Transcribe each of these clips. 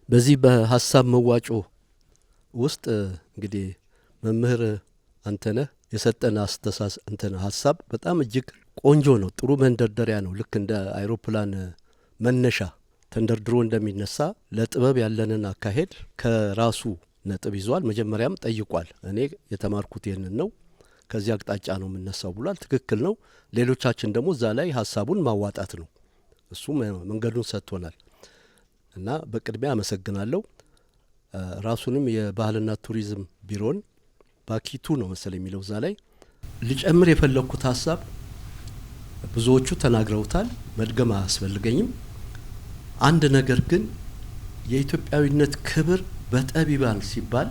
በዚህ በሀሳብ መዋጮ ውስጥ እንግዲህ መምህር አንተነህ የሰጠን አንተነህ ሀሳብ በጣም እጅግ ቆንጆ ነው። ጥሩ መንደርደሪያ ነው። ልክ እንደ አይሮፕላን መነሻ ተንደርድሮ እንደሚነሳ ለጥበብ ያለንን አካሄድ ከራሱ ነጥብ ይዟል። መጀመሪያም ጠይቋል። እኔ የተማርኩት ይህንን ነው፣ ከዚህ አቅጣጫ ነው የምነሳው ብሏል። ትክክል ነው። ሌሎቻችን ደግሞ እዛ ላይ ሀሳቡን ማዋጣት ነው። እሱ መንገዱን ሰጥቶናል እና በቅድሚያ አመሰግናለሁ። ራሱንም የባህልና ቱሪዝም ቢሮን ባኪቱ ነው መሰለ የሚለው እዛ ላይ ልጨምር የፈለኩት ሀሳብ ብዙዎቹ ተናግረውታል፣ መድገም አያስፈልገኝም። አንድ ነገር ግን የኢትዮጵያዊነት ክብር በጠቢባን ሲባል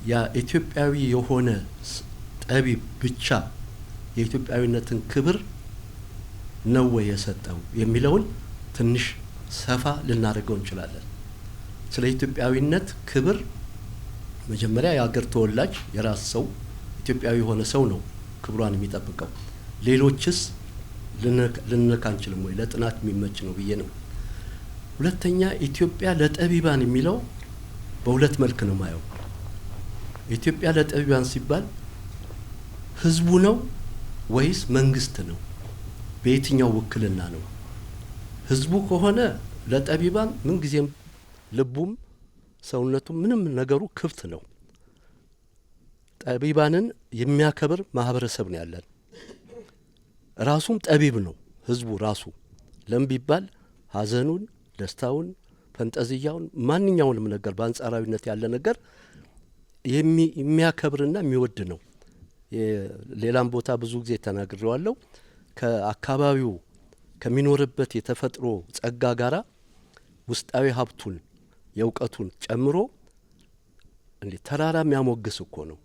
ያ ኢትዮጵያዊ የሆነ ጠቢብ ብቻ የኢትዮጵያዊነትን ክብር ነው ወይ የሰጠው የሚለውን ትንሽ ሰፋ ልናደርገው እንችላለን። ስለ ኢትዮጵያዊነት ክብር መጀመሪያ የአገር ተወላጅ የራስ ሰው ኢትዮጵያዊ የሆነ ሰው ነው ክብሯን የሚጠብቀው። ሌሎችስ ልንነካ አንችልም ወይ? ለጥናት የሚመች ነው ብዬ ነው። ሁለተኛ ኢትዮጵያ ለጠቢባን የሚለው በሁለት መልክ ነው ማየው። ኢትዮጵያ ለጠቢባን ሲባል ህዝቡ ነው ወይስ መንግስት ነው? በየትኛው ውክልና ነው? ህዝቡ ከሆነ ለጠቢባን ምን ጊዜም ልቡም ሰውነቱም ምንም ነገሩ ክፍት ነው። ጠቢባንን የሚያከብር ማህበረሰብ ነው ያለን። ራሱም ጠቢብ ነው ህዝቡ ራሱ። ለምን ቢባል ሀዘኑን፣ ደስታውን፣ ፈንጠዝያውን ማንኛውንም ነገር በአንጻራዊነት ያለ ነገር የሚያከብርና የሚወድ ነው። ሌላም ቦታ ብዙ ጊዜ ተናግሬዋለሁ። ከአካባቢው ከሚኖርበት የተፈጥሮ ጸጋ ጋራ ውስጣዊ ሀብቱን የእውቀቱን ጨምሮ እንዴ ተራራ የሚያሞግስ እኮ ነው።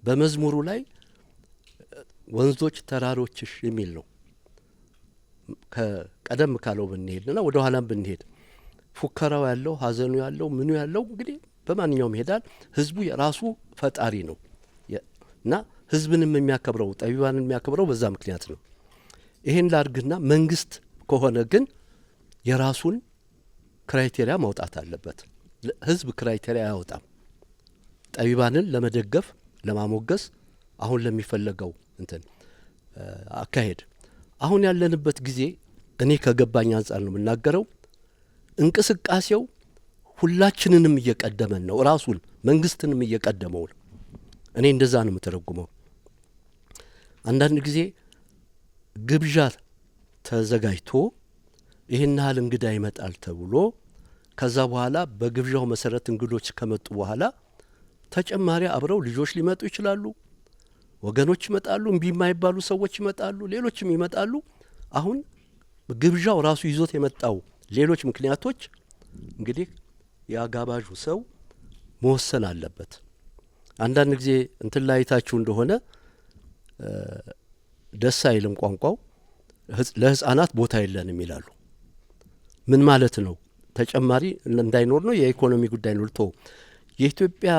በመዝሙሩ ላይ ወንዞች ተራሮችሽ የሚል ነው። ከቀደም ካለው ብንሄድና ወደ ኋላም ብንሄድ ፉከራው ያለው ሀዘኑ ያለው ምኑ ያለው እንግዲህ በማንኛውም ይሄዳል። ህዝቡ የራሱ ፈጣሪ ነው እና ህዝብንም የሚያከብረው ጠቢባንን የሚያከብረው በዛ ምክንያት ነው። ይሄን ላድርግና መንግስት ከሆነ ግን የራሱን ክራይቴሪያ ማውጣት አለበት። ህዝብ ክራይቴሪያ አያወጣም። ጠቢባንን ለመደገፍ ለማሞገስ አሁን ለሚፈለገው እንትን አካሄድ አሁን ያለንበት ጊዜ እኔ ከገባኝ አንጻር ነው የምናገረው። እንቅስቃሴው ሁላችንንም እየቀደመን ነው፣ ራሱን መንግስትንም እየቀደመው ነው። እኔ እንደዛ ነው የምተረጉመው። አንዳንድ ጊዜ ግብዣ ተዘጋጅቶ ይህን ያህል እንግዳ ይመጣል ተብሎ ከዛ በኋላ በግብዣው መሰረት እንግዶች ከመጡ በኋላ ተጨማሪ አብረው ልጆች ሊመጡ ይችላሉ፣ ወገኖች ይመጣሉ፣ እምቢ የማይባሉ ሰዎች ይመጣሉ፣ ሌሎችም ይመጣሉ። አሁን ግብዣው ራሱ ይዞት የመጣው ሌሎች ምክንያቶች እንግዲህ የአጋባዡ ሰው መወሰን አለበት። አንዳንድ ጊዜ እንትን ላይ አይታችሁ እንደሆነ ደስ አይልም ቋንቋው። ለህፃናት ቦታ የለንም ይላሉ። ምን ማለት ነው? ተጨማሪ እንዳይኖር ነው? የኢኮኖሚ ጉዳይ ነው ልቶ የኢትዮጵያ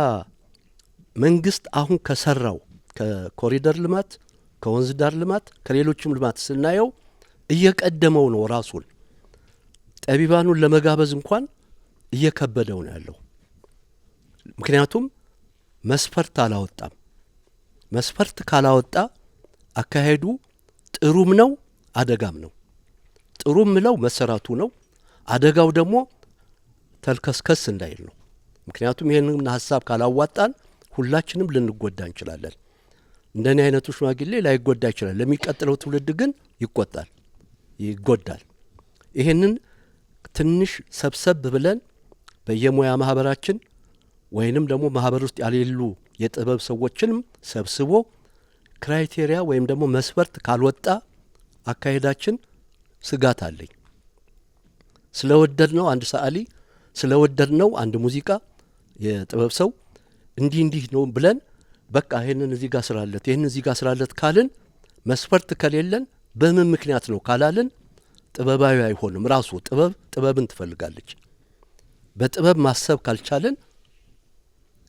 መንግስት አሁን ከሰራው ከኮሪደር ልማት፣ ከወንዝ ዳር ልማት፣ ከሌሎችም ልማት ስናየው እየቀደመው ነው ራሱን። ጠቢባኑን ለመጋበዝ እንኳን እየከበደው ነው ያለው። ምክንያቱም መስፈርት አላወጣም። መስፈርት ካላወጣ አካሄዱ ጥሩም ነው አደጋም ነው። ጥሩም ምለው መሰራቱ ነው። አደጋው ደግሞ ተልከስከስ እንዳይል ነው። ምክንያቱም ይህንን ሀሳብ ካላዋጣን ሁላችንም ልንጎዳ እንችላለን። እንደኔ አይነቱ ሽማግሌ ላይጎዳ ይችላል። ለሚቀጥለው ትውልድ ግን ይጎዳል። ይሄንን ትንሽ ሰብሰብ ብለን በየሙያ ማህበራችን ወይንም ደግሞ ማህበር ውስጥ ያሌሉ የጥበብ ሰዎችንም ሰብስቦ ክራይቴሪያ ወይም ደግሞ መስፈርት ካልወጣ አካሄዳችን ስጋት አለኝ። ስለወደድነው አንድ ሰዓሊ፣ ስለወደድነው አንድ ሙዚቃ የጥበብ ሰው እንዲህ ነው ብለን በቃ ይሄንን እዚህ ጋር ስራለት ይሄንን እዚህ ጋር ስራለት ካልን መስፈርት ከሌለን በምን ምክንያት ነው ካላልን ጥበባዊ አይሆንም። ራሱ ጥበብን ትፈልጋለች። በጥበብ ማሰብ ካልቻለን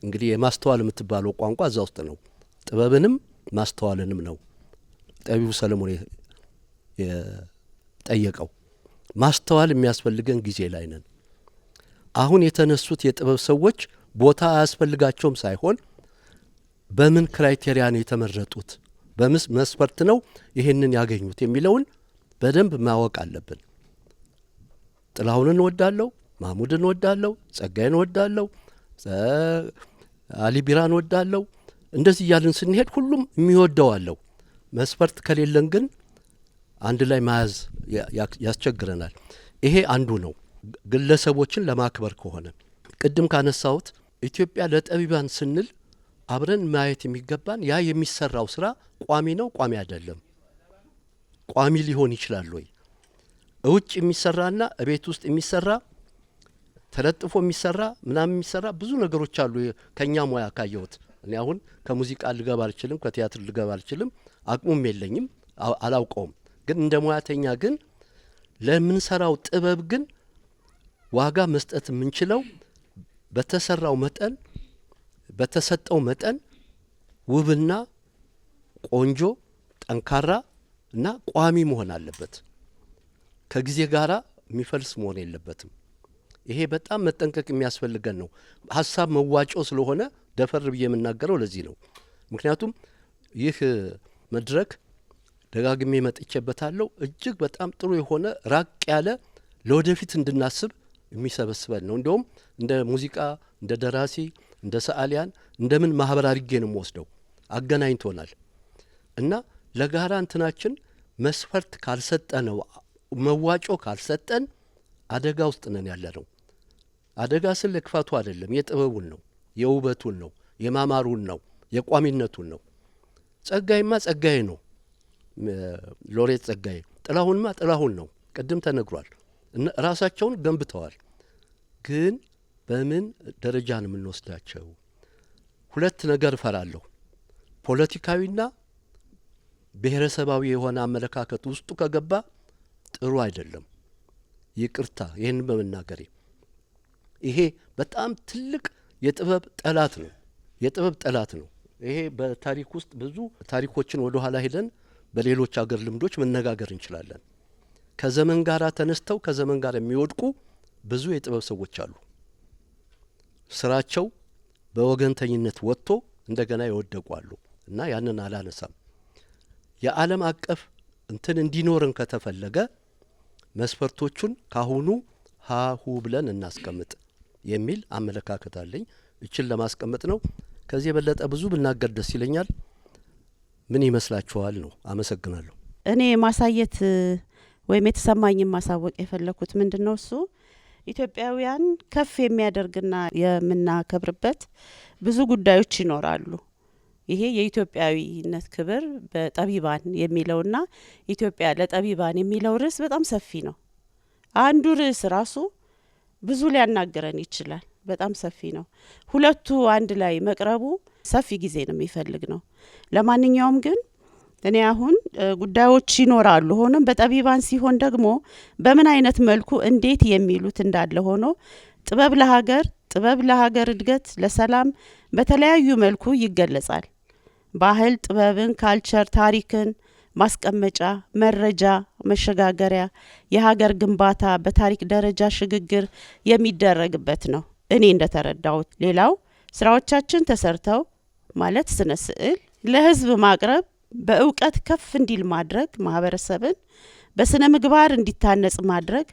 እንግዲህ የማስተዋል የምትባለው ቋንቋ እዛ ውስጥ ነው። ጥበብንም ማስተዋልንም ነው ጠቢቡ ሰለሞን የጠየቀው። ማስተዋል የሚያስፈልገን ጊዜ ላይ ነን። አሁን የተነሱት የጥበብ ሰዎች ቦታ አያስፈልጋቸውም ሳይሆን በምን ክራይቴሪያ ነው የተመረጡት፣ በምስ መስፈርት ነው ይሄንን ያገኙት የሚለውን በደንብ ማወቅ አለብን። ጥላሁንን እወዳለሁ፣ ማሙድን እወዳለሁ፣ ጸጋዬን እወዳለሁ፣ አሊ ቢራን እወዳለሁ። እንደዚህ እያልን ስንሄድ ሁሉም የሚወደዋለሁ። መስፈርት ከሌለን ግን አንድ ላይ መያዝ ያስቸግረናል። ይሄ አንዱ ነው። ግለሰቦችን ለማክበር ከሆነ ቅድም ካነሳሁት ኢትዮጵያ ለጠቢባን ስንል አብረን ማየት የሚገባን ያ የሚሰራው ስራ ቋሚ ነው፣ ቋሚ አይደለም። ቋሚ ሊሆን ይችላል ወይ? እውጭ የሚሰራና እቤት ውስጥ የሚሰራ ተለጥፎ የሚሰራ ምናምን የሚሰራ ብዙ ነገሮች አሉ። ከኛ ሙያ ካየሁት እኔ አሁን ከሙዚቃ ልገባ አልችልም፣ ከቲያትር ልገባ አልችልም፣ አቅሙም የለኝም፣ አላውቀውም። ግን እንደ ሙያተኛ ግን ለምንሰራው ጥበብ ግን ዋጋ መስጠት የምንችለው በተሰራው መጠን በተሰጠው መጠን ውብና ቆንጆ ጠንካራ እና ቋሚ መሆን አለበት። ከጊዜ ጋራ የሚፈልስ መሆን የለበትም። ይሄ በጣም መጠንቀቅ የሚያስፈልገን ነው። ሀሳብ መዋጮ ስለሆነ ደፈር ብዬ የምናገረው ለዚህ ነው። ምክንያቱም ይህ መድረክ ደጋግሜ መጥቼበታለሁ። እጅግ በጣም ጥሩ የሆነ ራቅ ያለ ለወደፊት እንድናስብ የሚሰበስበን ነው። እንዲሁም እንደ ሙዚቃ እንደ ደራሲ እንደ ሰዓሊያን እንደምን ማህበር አድርጌ ነው የምወስደው። አገናኝቶናል እና ለጋራ እንትናችን መስፈርት ካልሰጠነው መዋጮ ካልሰጠን አደጋ ውስጥ ነን ያለ ነው። አደጋ ስለ ክፋቱ አይደለም፣ የጥበቡን ነው፣ የውበቱን ነው፣ የማማሩን ነው፣ የቋሚነቱን ነው። ጸጋይማ ጸጋይ ነው፣ ሎሬት ጸጋይ። ጥላሁንማ ጥላሁን ነው፣ ቅድም ተነግሯል። ራሳቸውን ገንብተዋል። ግን በምን ደረጃ ነው የምንወስዳቸው? ሁለት ነገር እፈራለሁ። ፖለቲካዊና ብሔረሰባዊ የሆነ አመለካከት ውስጡ ከገባ ጥሩ አይደለም። ይቅርታ ይህን በመናገሬ። ይሄ በጣም ትልቅ የጥበብ ጠላት ነው፣ የጥበብ ጠላት ነው። ይሄ በታሪክ ውስጥ ብዙ ታሪኮችን ወደ ኋላ ሄደን በሌሎች አገር ልምዶች መነጋገር እንችላለን። ከዘመን ጋር ተነስተው ከዘመን ጋር የሚወድቁ ብዙ የጥበብ ሰዎች አሉ። ስራቸው በወገንተኝነት ወጥቶ እንደገና ይወደቁ አሉ እና ያንን አላነሳም። የዓለም አቀፍ እንትን እንዲኖርን ከተፈለገ መስፈርቶቹን ካሁኑ ሀሁ ብለን እናስቀምጥ የሚል አመለካከት አለኝ። እችን ለማስቀመጥ ነው። ከዚህ የበለጠ ብዙ ብናገር ደስ ይለኛል። ምን ይመስላችኋል ነው? አመሰግናለሁ። እኔ ማሳየት ወይም የተሰማኝን ማሳወቅ የፈለኩት ምንድነው እሱ ኢትዮጵያውያን ከፍ የሚያደርግና የምናከብርበት ብዙ ጉዳዮች ይኖራሉ። ይሄ የኢትዮጵያዊነት ክብር በጠቢባን የሚለውና ኢትዮጵያ ለጠቢባን የሚለው ርዕስ በጣም ሰፊ ነው። አንዱ ርዕስ ራሱ ብዙ ሊያናግረን ይችላል። በጣም ሰፊ ነው። ሁለቱ አንድ ላይ መቅረቡ ሰፊ ጊዜ ነው የሚፈልግ ነው። ለማንኛውም ግን እኔ አሁን ጉዳዮች ይኖራሉ። ሆኖም በጠቢባን ሲሆን ደግሞ በምን አይነት መልኩ እንዴት የሚሉት እንዳለ ሆኖ ጥበብ ለሀገር እድገት ለሰላም በተለያዩ መልኩ ይገለጻል። ባህል ጥበብን፣ ካልቸር ታሪክን ማስቀመጫ፣ መረጃ መሸጋገሪያ፣ የሀገር ግንባታ በታሪክ ደረጃ ሽግግር የሚደረግበት ነው እኔ እንደተረዳሁት። ሌላው ስራዎቻችን ተሰርተው ማለት ስነ ስዕል ለህዝብ ማቅረብ፣ በእውቀት ከፍ እንዲል ማድረግ፣ ማህበረሰብን በስነ ምግባር እንዲታነጽ ማድረግ፣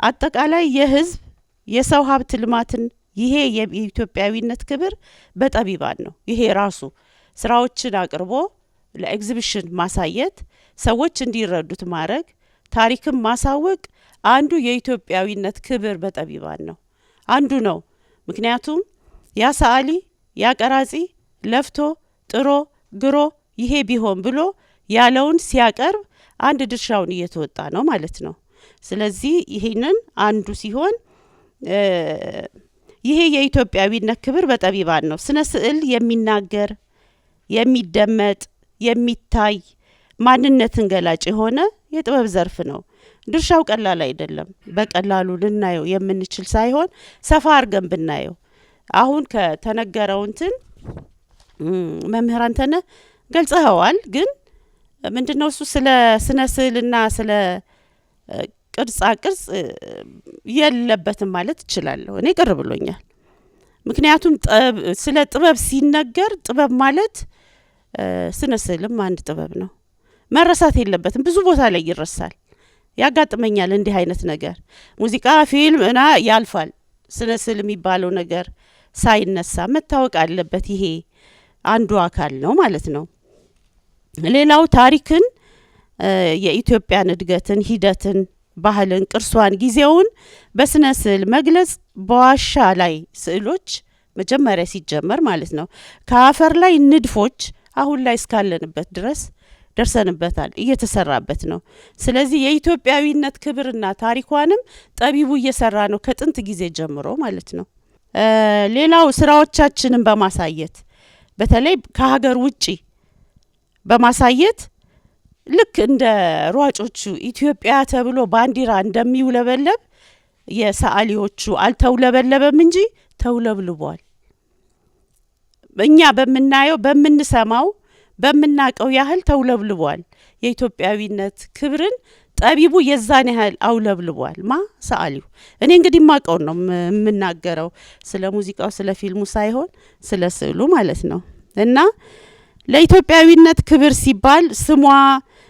አጠቃላይ የህዝብ የሰው ሀብት ልማትን። ይሄ የኢትዮጵያዊነት ክብር በጠቢባን ነው። ይሄ ራሱ ስራዎችን አቅርቦ ለኤግዚቢሽን ማሳየት፣ ሰዎች እንዲረዱት ማድረግ፣ ታሪክን ማሳወቅ አንዱ የኢትዮጵያዊነት ክብር በጠቢባን ነው፣ አንዱ ነው። ምክንያቱም ያ ሰዓሊ ያ ቀራጺ ለፍቶ ጥሮ ግሮ ይሄ ቢሆን ብሎ ያለውን ሲያቀርብ አንድ ድርሻውን እየተወጣ ነው ማለት ነው። ስለዚህ ይሄንን አንዱ ሲሆን ይሄ የኢትዮጵያዊነት ክብር በጠቢባን ነው። ስነ ስዕል የሚናገር የሚደመጥ የሚታይ ማንነትን ገላጭ የሆነ የጥበብ ዘርፍ ነው። ድርሻው ቀላል አይደለም። በቀላሉ ልናየው የምንችል ሳይሆን ሰፋ አድርገን ብናየው አሁን ከተነገረው እንትን መምህር አንተነህ ገልጸኸዋል። ግን ምንድነው እሱ ስለ ስነ ስዕልና ስለ ቅርጻ ቅርጽ የለበትም ማለት እችላለሁ። እኔ ቅር ብሎኛል። ምክንያቱም ስለ ጥበብ ሲነገር ጥበብ ማለት ስነ ስዕልም አንድ ጥበብ ነው። መረሳት የለበትም። ብዙ ቦታ ላይ ይረሳል። ያጋጥመኛል እንዲህ አይነት ነገር። ሙዚቃ፣ ፊልም እና ያልፋል። ስነ ስዕል የሚባለው ነገር ሳይነሳ መታወቅ አለበት። ይሄ አንዱ አካል ነው ማለት ነው። ሌላው ታሪክን፣ የኢትዮጵያን እድገትን፣ ሂደትን፣ ባህልን፣ ቅርሷን፣ ጊዜውን በስነ ስዕል መግለጽ በዋሻ ላይ ስዕሎች መጀመሪያ ሲጀመር ማለት ነው ከአፈር ላይ ንድፎች አሁን ላይ እስካለንበት ድረስ ደርሰንበታል፣ እየተሰራበት ነው። ስለዚህ የኢትዮጵያዊነት ክብርና ታሪኳንም ጠቢቡ እየሰራ ነው ከጥንት ጊዜ ጀምሮ ማለት ነው። ሌላው ስራዎቻችንን በማሳየት በተለይ ከሀገር ውጪ በማሳየት ልክ እንደ ሯጮቹ ኢትዮጵያ ተብሎ ባንዲራ እንደሚውለበለብ የሰዓሊዎቹ አልተውለበለበም እንጂ ተውለብልቧል። እኛ በምናየው በምንሰማው በምናቀው ያህል ተውለብልቧል። የኢትዮጵያዊነት ክብርን ጠቢቡ የዛን ያህል አውለብልቧል። ሰዓሊው። እኔ እንግዲህ ማቀው ነው የምናገረው፣ ስለ ሙዚቃው ስለ ፊልሙ ሳይሆን ስለ ስዕሉ ማለት ነው። እና ለኢትዮጵያዊነት ክብር ሲባል ስሟ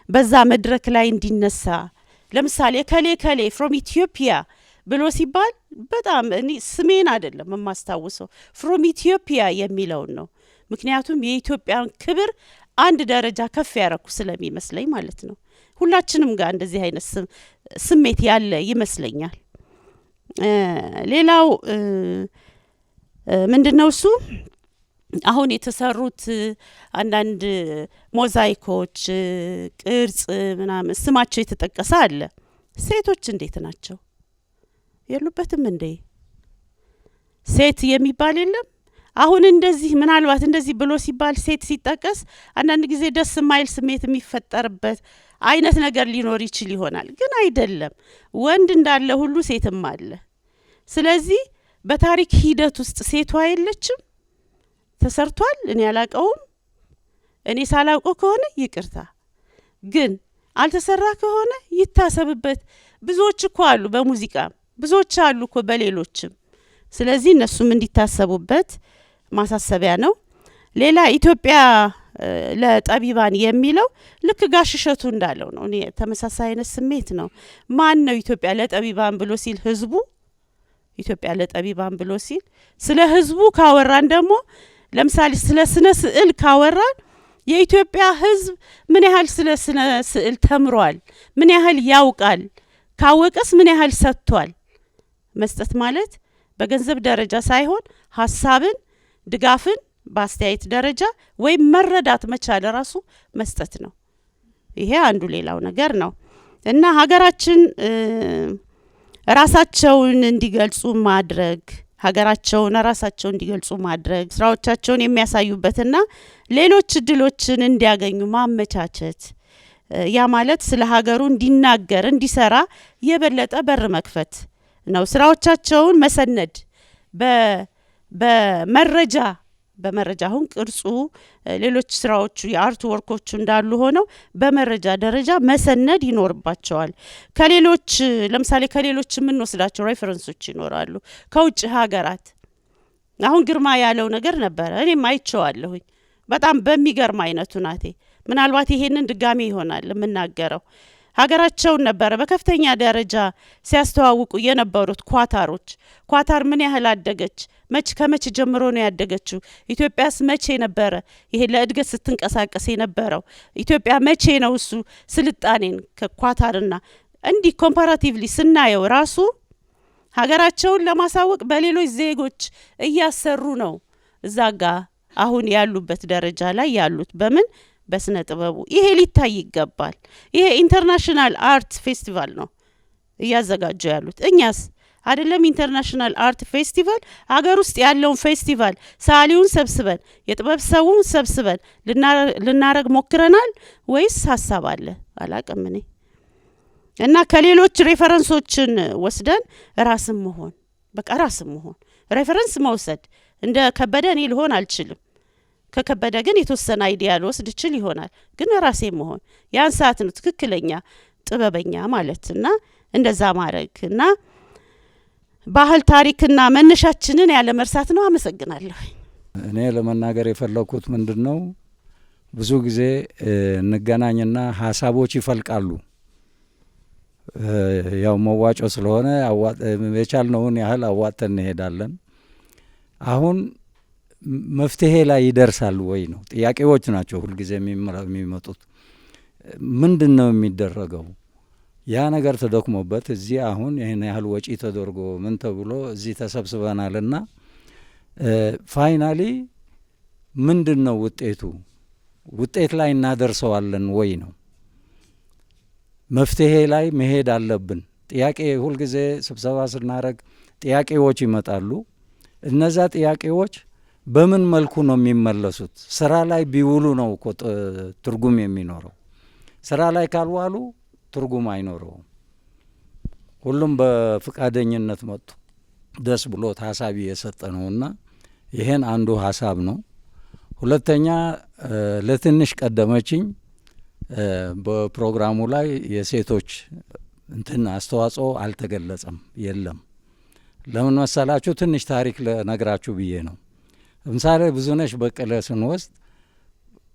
በዛ መድረክ ላይ እንዲነሳ ለምሳሌ ከሌ ፍሮም ኢትዮጵያ ብሎ ሲባል በጣም እኔ ስሜን አይደለም የማስታውሰው ፍሮም ኢትዮጵያ የሚለውን ነው። ምክንያቱም የኢትዮጵያን ክብር አንድ ደረጃ ከፍ ያረኩ ስለሚመስለኝ ማለት ነው። ሁላችንም ጋር እንደዚህ አይነት ስሜት ያለ ይመስለኛል። ሌላው ምንድነው እሱ አሁን የተሰሩት አንዳንድ ሞዛይኮች ቅርጽ ምናምን ስማቸው የተጠቀሰ አለ። ሴቶች እንዴት ናቸው? የሉበትም እንዴ? ሴት የሚባል የለም? አሁን እንደዚህ ምናልባት እንደዚህ ብሎ ሲባል ሴት ሲጠቀስ አንዳንድ ጊዜ ደስ የማይል ስሜት የሚፈጠርበት አይነት ነገር ሊኖር ይችል ይሆናል። ግን አይደለም። ወንድ እንዳለ ሁሉ ሴትም አለ። ስለዚህ በታሪክ ሂደት ውስጥ ሴቷ የለችም? ተሰርቷል። እኔ አላቀውም። እኔ ሳላውቀው ከሆነ ይቅርታ። ግን አልተሰራ ከሆነ ይታሰብበት። ብዙዎች እኮ አሉ፣ በሙዚቃም ብዙዎች አሉ እኮ በሌሎችም። ስለዚህ እነሱም እንዲታሰቡበት ማሳሰቢያ ነው። ሌላ ኢትዮጵያ ለጠቢባን የሚለው ልክ ጋሽ እሸቱ እንዳለው ነው። እኔ ተመሳሳይ አይነት ስሜት ነው። ማን ነው ኢትዮጵያ ለጠቢባን ብሎ ሲል? ህዝቡ። ኢትዮጵያ ለጠቢባን ብሎ ሲል ስለ ህዝቡ ካወራን ደግሞ ለምሳሌ ስለ ስነ ስዕል ካወራን የኢትዮጵያ ህዝብ ምን ያህል ስለ ስነ ስዕል ተምሯል? ምን ያህል ያውቃል? ካወቀስ ምን ያህል ሰጥቷል? መስጠት ማለት በገንዘብ ደረጃ ሳይሆን ሀሳብን፣ ድጋፍን በአስተያየት ደረጃ ወይም መረዳት መቻል ራሱ መስጠት ነው። ይሄ አንዱ ሌላው ነገር ነው እና ሀገራችን ራሳቸውን እንዲገልጹ ማድረግ ሀገራቸውን ራሳቸውን እንዲገልጹ ማድረግ ስራዎቻቸውን የሚያሳዩበትና ሌሎች እድሎችን እንዲያገኙ ማመቻቸት፣ ያ ማለት ስለ ሀገሩ እንዲናገር እንዲሰራ የበለጠ በር መክፈት ነው። ስራዎቻቸውን መሰነድ በመረጃ አሁን ቅርጹ ሌሎች ስራዎቹ የአርት ወርኮቹ እንዳሉ ሆነው በመረጃ ደረጃ መሰነድ ይኖርባቸዋል። ከሌሎች ለምሳሌ ከሌሎች የምንወስዳቸው ሬፈረንሶች ይኖራሉ ከውጭ ሀገራት። አሁን ግርማ ያለው ነገር ነበረ፣ እኔም አይቼዋለሁኝ በጣም በሚገርም አይነቱ ናቴ። ምናልባት ይሄንን ድጋሜ ይሆናል የምናገረው። ሀገራቸውን ነበረ በከፍተኛ ደረጃ ሲያስተዋውቁ የነበሩት ኳታሮች። ኳታር ምን ያህል አደገች? ከመቼ ጀምሮ ነው ያደገችው? ኢትዮጵያስ መቼ ነበረ ይሄ ለእድገት ስትንቀሳቀስ የነበረው? ኢትዮጵያ መቼ ነው እሱ ስልጣኔን ከኳታርና እንዲህ ኮምፓራቲቭሊ ስናየው ራሱ ሀገራቸውን ለማሳወቅ በሌሎች ዜጎች እያሰሩ ነው እዛ ጋ አሁን ያሉበት ደረጃ ላይ ያሉት በምን በስነ ጥበቡ። ይሄ ሊታይ ይገባል። ይሄ ኢንተርናሽናል አርት ፌስቲቫል ነው እያዘጋጁ ያሉት። እኛስ አይደለም ኢንተርናሽናል አርት ፌስቲቫል ሀገር ውስጥ ያለውን ፌስቲቫል ሰዓሊውን ሰብስበን የጥበብ ሰውን ሰብስበን ልናረግ ሞክረናል ወይስ ሀሳብ አለ? አላቅም እኔ እና ከሌሎች ሬፈረንሶችን ወስደን ራስም መሆን በቃ ራስም መሆን ሬፈረንስ መውሰድ እንደ ከበደ እኔ ልሆን አልችልም። ከከበደ ግን የተወሰነ አይዲያ ልወስድ እችል ይሆናል። ግን ራሴ መሆን ያን ሰዓት ነው ትክክለኛ ጥበበኛ ማለት እና እንደዛ ማድረግ እና ባህል ታሪክና መነሻችንን ያለ መርሳት ነው። አመሰግናለሁ። እኔ ለመናገር የፈለኩት ምንድነው ብዙ ጊዜ እንገናኝና ሀሳቦች ይፈልቃሉ። ያው መዋጮ ስለሆነ የቻልነውን ያህል አዋጥተን እንሄዳለን። አሁን መፍትሄ ላይ ይደርሳሉ ወይ ነው ጥያቄዎች ናቸው ሁልጊዜ የሚመጡት። ምንድን ነው የሚደረገው? ያ ነገር ተደክሞበት እዚህ አሁን ይህን ያህል ወጪ ተደርጎ ምን ተብሎ እዚህ ተሰብስበናልና ፋይናሊ ምንድን ነው ውጤቱ? ውጤት ላይ እናደርሰዋለን ወይ ነው። መፍትሄ ላይ መሄድ አለብን። ጥያቄ ሁልጊዜ ስብሰባ ስናደርግ ጥያቄዎች ይመጣሉ። እነዛ ጥያቄዎች በምን መልኩ ነው የሚመለሱት? ስራ ላይ ቢውሉ ነው እኮ ትርጉም የሚኖረው። ስራ ላይ ካልዋሉ ትርጉም አይኖረውም። ሁሉም በፍቃደኝነት መጡ ደስ ብሎት ሀሳብ የሰጠ ነውና ይሄን አንዱ ሀሳብ ነው። ሁለተኛ ለትንሽ ቀደመችኝ በፕሮግራሙ ላይ የሴቶች እንትን አስተዋጽኦ አልተገለጸም፣ የለም። ለምን መሰላችሁ? ትንሽ ታሪክ ለነግራችሁ ብዬ ነው። ለምሳሌ ብዙነሽ በቀለ ስንወስድ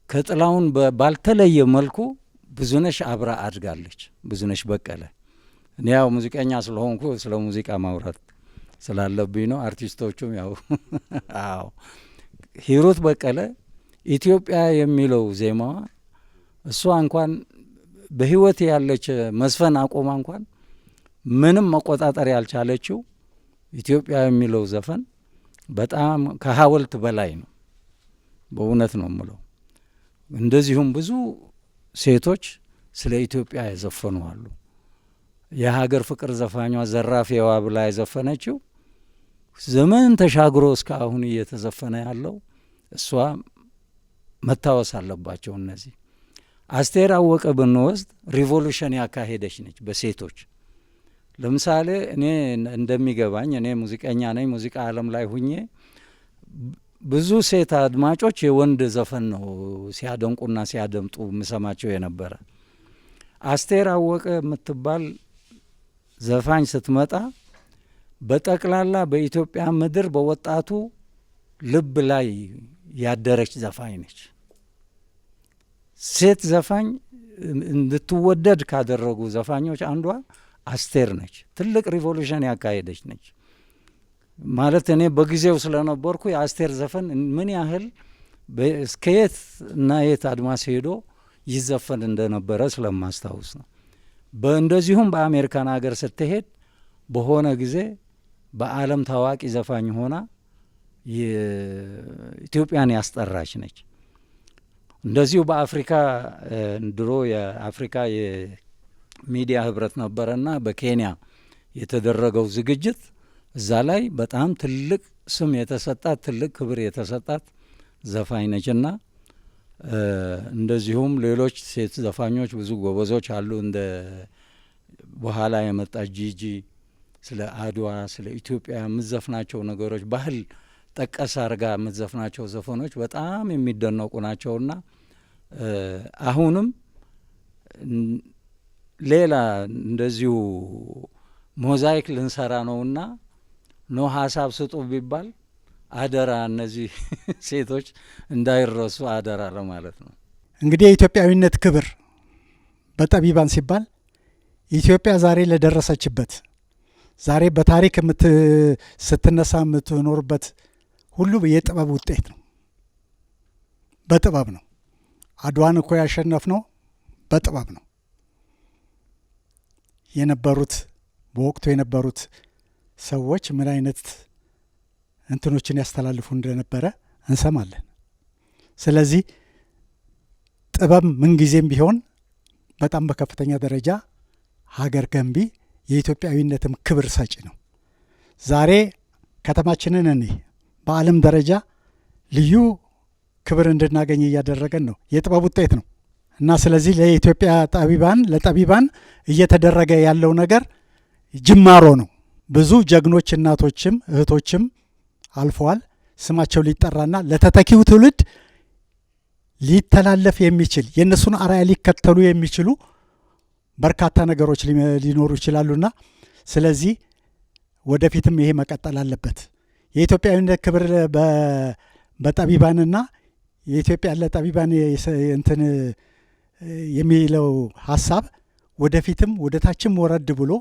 ከጥላውን ባልተለየ መልኩ ብዙነሽ አብራ አድጋለች። ብዙነሽ በቀለ እኔ ያው ሙዚቀኛ ስለሆንኩ ስለ ሙዚቃ ማውራት ስላለብኝ ነው። አርቲስቶቹም ያው አዎ ሂሩት በቀለ ኢትዮጵያ የሚለው ዜማዋ እሷ እንኳን በህይወት ያለች መስፈን አቆማ እንኳን ምንም መቆጣጠር ያልቻለችው ኢትዮጵያ የሚለው ዘፈን በጣም ከሐውልት በላይ ነው። በእውነት ነው የምለው። እንደዚሁም ብዙ ሴቶች ስለ ኢትዮጵያ የዘፈኑ አሉ። የሀገር ፍቅር ዘፋኟ ዘራፊዋ ብላ የዘፈነችው ዘመን ተሻግሮ እስከ አሁን እየተዘፈነ ያለው እሷ መታወስ አለባቸው። እነዚህ አስቴር አወቀ ብንወስድ ሪቮሉሽን ያካሄደች ነች በሴቶች። ለምሳሌ እኔ እንደሚገባኝ እኔ ሙዚቀኛ ነኝ። ሙዚቃ ዓለም ላይ ሁኜ ብዙ ሴት አድማጮች የወንድ ዘፈን ነው ሲያደንቁና ሲያደምጡ ምሰማቸው የነበረ። አስቴር አወቀ የምትባል ዘፋኝ ስትመጣ በጠቅላላ በኢትዮጵያ ምድር በወጣቱ ልብ ላይ ያደረች ዘፋኝ ነች። ሴት ዘፋኝ እንድትወደድ ካደረጉ ዘፋኞች አንዷ አስቴር ነች። ትልቅ ሪቮሉሽን ያካሄደች ነች። ማለት እኔ በጊዜው ስለነበርኩ የአስቴር ዘፈን ምን ያህል እስከ የት እና የት አድማስ ሄዶ ይዘፈን እንደነበረ ስለማስታውስ ነው። እንደዚሁም በአሜሪካን ሀገር ስትሄድ በሆነ ጊዜ በዓለም ታዋቂ ዘፋኝ ሆና ኢትዮጵያን ያስጠራች ነች። እንደዚሁ በአፍሪካ ድሮ የአፍሪካ የሚዲያ ህብረት ነበረና በኬንያ የተደረገው ዝግጅት እዛ ላይ በጣም ትልቅ ስም የተሰጣት ትልቅ ክብር የተሰጣት ዘፋኝ ነችና እንደዚሁም ሌሎች ሴት ዘፋኞች ብዙ ጎበዞች አሉ። እንደ በኋላ የመጣ ጂጂ ስለ አድዋ ስለ ኢትዮጵያ የምትዘፍናቸው ነገሮች ባህል ጠቀስ አርጋ የምትዘፍናቸው ዘፈኖች በጣም የሚደነቁ ናቸውና አሁንም ሌላ እንደዚሁ ሞዛይክ ልንሰራ ነውና ነው ሀሳብ ስጡ ቢባል አደራ እነዚህ ሴቶች እንዳይረሱ አደራ ለማለት ነው። እንግዲህ የኢትዮጵያዊነት ክብር በጠቢባን ሲባል ኢትዮጵያ ዛሬ ለደረሰችበት ዛሬ በታሪክ ስትነሳ የምትኖርበት ሁሉ የጥበብ ውጤት ነው። በጥበብ ነው። አድዋን እኮ ያሸነፍነው በጥበብ ነው። የነበሩት በወቅቱ የነበሩት ሰዎች ምን አይነት እንትኖችን ያስተላልፉ እንደነበረ እንሰማለን። ስለዚህ ጥበብ ምንጊዜም ቢሆን በጣም በከፍተኛ ደረጃ ሀገር ገንቢ የኢትዮጵያዊነትም ክብር ሰጪ ነው። ዛሬ ከተማችንን እኔ በዓለም ደረጃ ልዩ ክብር እንድናገኝ እያደረገን ነው። የጥበብ ውጤት ነው እና ስለዚህ ለኢትዮጵያ ለጠቢባን እየተደረገ ያለው ነገር ጅማሮ ነው። ብዙ ጀግኖች እናቶችም እህቶችም አልፈዋል። ስማቸው ሊጠራና ለተተኪው ትውልድ ሊተላለፍ የሚችል የእነሱን አርአያ ሊከተሉ የሚችሉ በርካታ ነገሮች ሊኖሩ ይችላሉና ስለዚህ ወደፊትም ይሄ መቀጠል አለበት። የኢትዮጵያዊነት ክብር በጠቢባንና የኢትዮጵያ ለጠቢባን እንትን የሚለው ሀሳብ ወደፊትም ወደ ታችም ወረድ ብሎ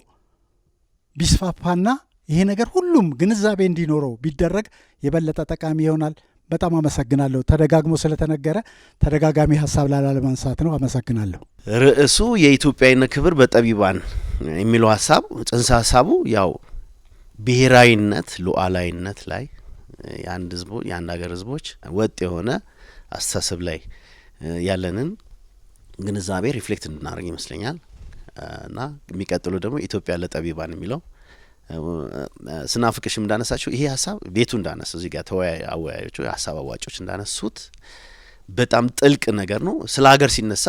ቢስፋፋና ይሄ ነገር ሁሉም ግንዛቤ እንዲኖረው ቢደረግ የበለጠ ጠቃሚ ይሆናል። በጣም አመሰግናለሁ። ተደጋግሞ ስለተነገረ ተደጋጋሚ ሀሳብ ላለማንሳት ነው። አመሰግናለሁ። ርዕሱ የኢትዮጵያዊነት ክብር በጠቢባን የሚለው ሀሳብ ጽንሰ ሀሳቡ ያው ብሔራዊነት፣ ሉዓላዊነት ላይ የአንድ ሀገር ህዝቦች ወጥ የሆነ አስተሳሰብ ላይ ያለንን ግንዛቤ ሪፍሌክት እንድናደርግ ይመስለኛል እና የሚቀጥሉ ደግሞ ኢትዮጵያ ለጠቢባን የሚለው ስናፍቅሽም እንዳነሳችሁ ይሄ ሀሳብ ቤቱ እንዳነሳ እዚህ ጋር አወያዮቹ ሀሳብ አዋጮች እንዳነሱት በጣም ጥልቅ ነገር ነው። ስለ ሀገር ሲነሳ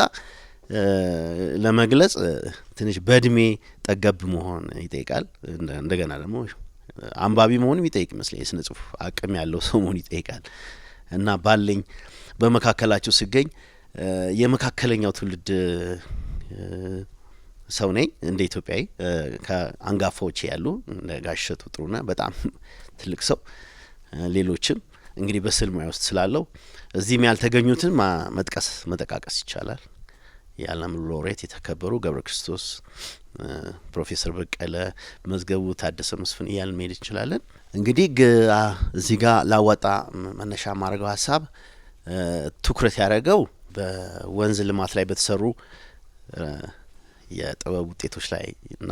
ለመግለጽ ትንሽ በእድሜ ጠገብ መሆን ይጠይቃል። እንደገና ደግሞ አንባቢ መሆንም ይጠይቅ ይመስለኛል። የስነ ጽሁፍ አቅም ያለው ሰው መሆን ይጠይቃል እና ባለኝ በመካከላቸው ስገኝ የመካከለኛው ትውልድ ሰው ነኝ እንደ ኢትዮጵያዊ ከአንጋፋዎች ያሉ እንደ ጋሸቱ ጥሩና በጣም ትልቅ ሰው ሌሎችም እንግዲህ በስዕል ሙያ ውስጥ ስላለው እዚህም ያልተገኙትን መጠቃቀስ ይቻላል። የዓለም ሎሬት የተከበሩ ገብረ ክርስቶስ፣ ፕሮፌሰር በቀለ፣ መዝገቡ ታደሰ መስፍን እያልን መሄድ እንችላለን። እንግዲህ እዚህ ጋር ላዋጣ መነሻ ማድረገው ሀሳብ ትኩረት ያደረገው በወንዝ ልማት ላይ በተሰሩ የጥበብ ውጤቶች ላይ እና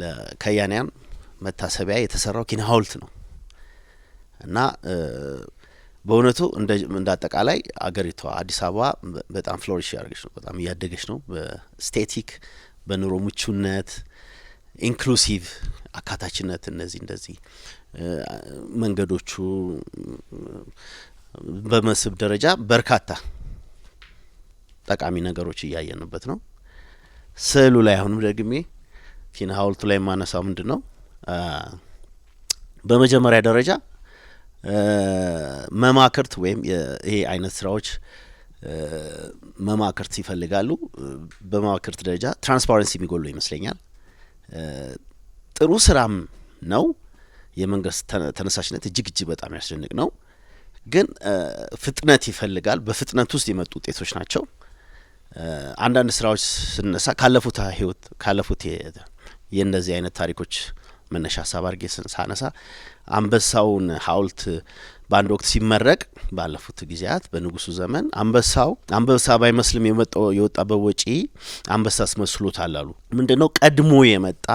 ለከያንያን መታሰቢያ የተሰራው ኪነ ሐውልት ነው እና በእውነቱ እንደ አጠቃላይ አገሪቷ አዲስ አበባ በጣም ፍሎሪሽ ያደርገች ነው። በጣም እያደገች ነው። በስቴቲክ በኑሮ ምቹነት፣ ኢንክሉሲቭ አካታችነት፣ እንደዚህ መንገዶቹ በመስህብ ደረጃ በርካታ ጠቃሚ ነገሮች እያየንበት ነው። ስዕሉ ላይ አሁንም ደግሜ ኪነ ሐውልቱ ላይ የማነሳው ምንድን ነው በመጀመሪያ ደረጃ መማክርት ወይም ይሄ አይነት ስራዎች መማክርት ይፈልጋሉ። በመማክርት ደረጃ ትራንስፓረንሲ የሚጎለው ይመስለኛል። ጥሩ ስራም ነው። የመንግስት ተነሳሽነት እጅግ በጣም ያስደንቅ ነው። ግን ፍጥነት ይፈልጋል። በፍጥነት ውስጥ የመጡ ውጤቶች ናቸው። አንዳንድ ስራዎች ስነሳ ካለፉት የእንደዚህ አይነት ታሪኮች መነሻ ሀሳብ አድርጌ ሳነሳ አንበሳውን ሐውልት በአንድ ወቅት ሲመረቅ ባለፉት ጊዜያት በንጉሱ ዘመን አንበሳ ባይመስልም የወጣበት ወጪ አንበሳ አስመስሎታል አሉ። ምንድነው ቀድሞ የመጣ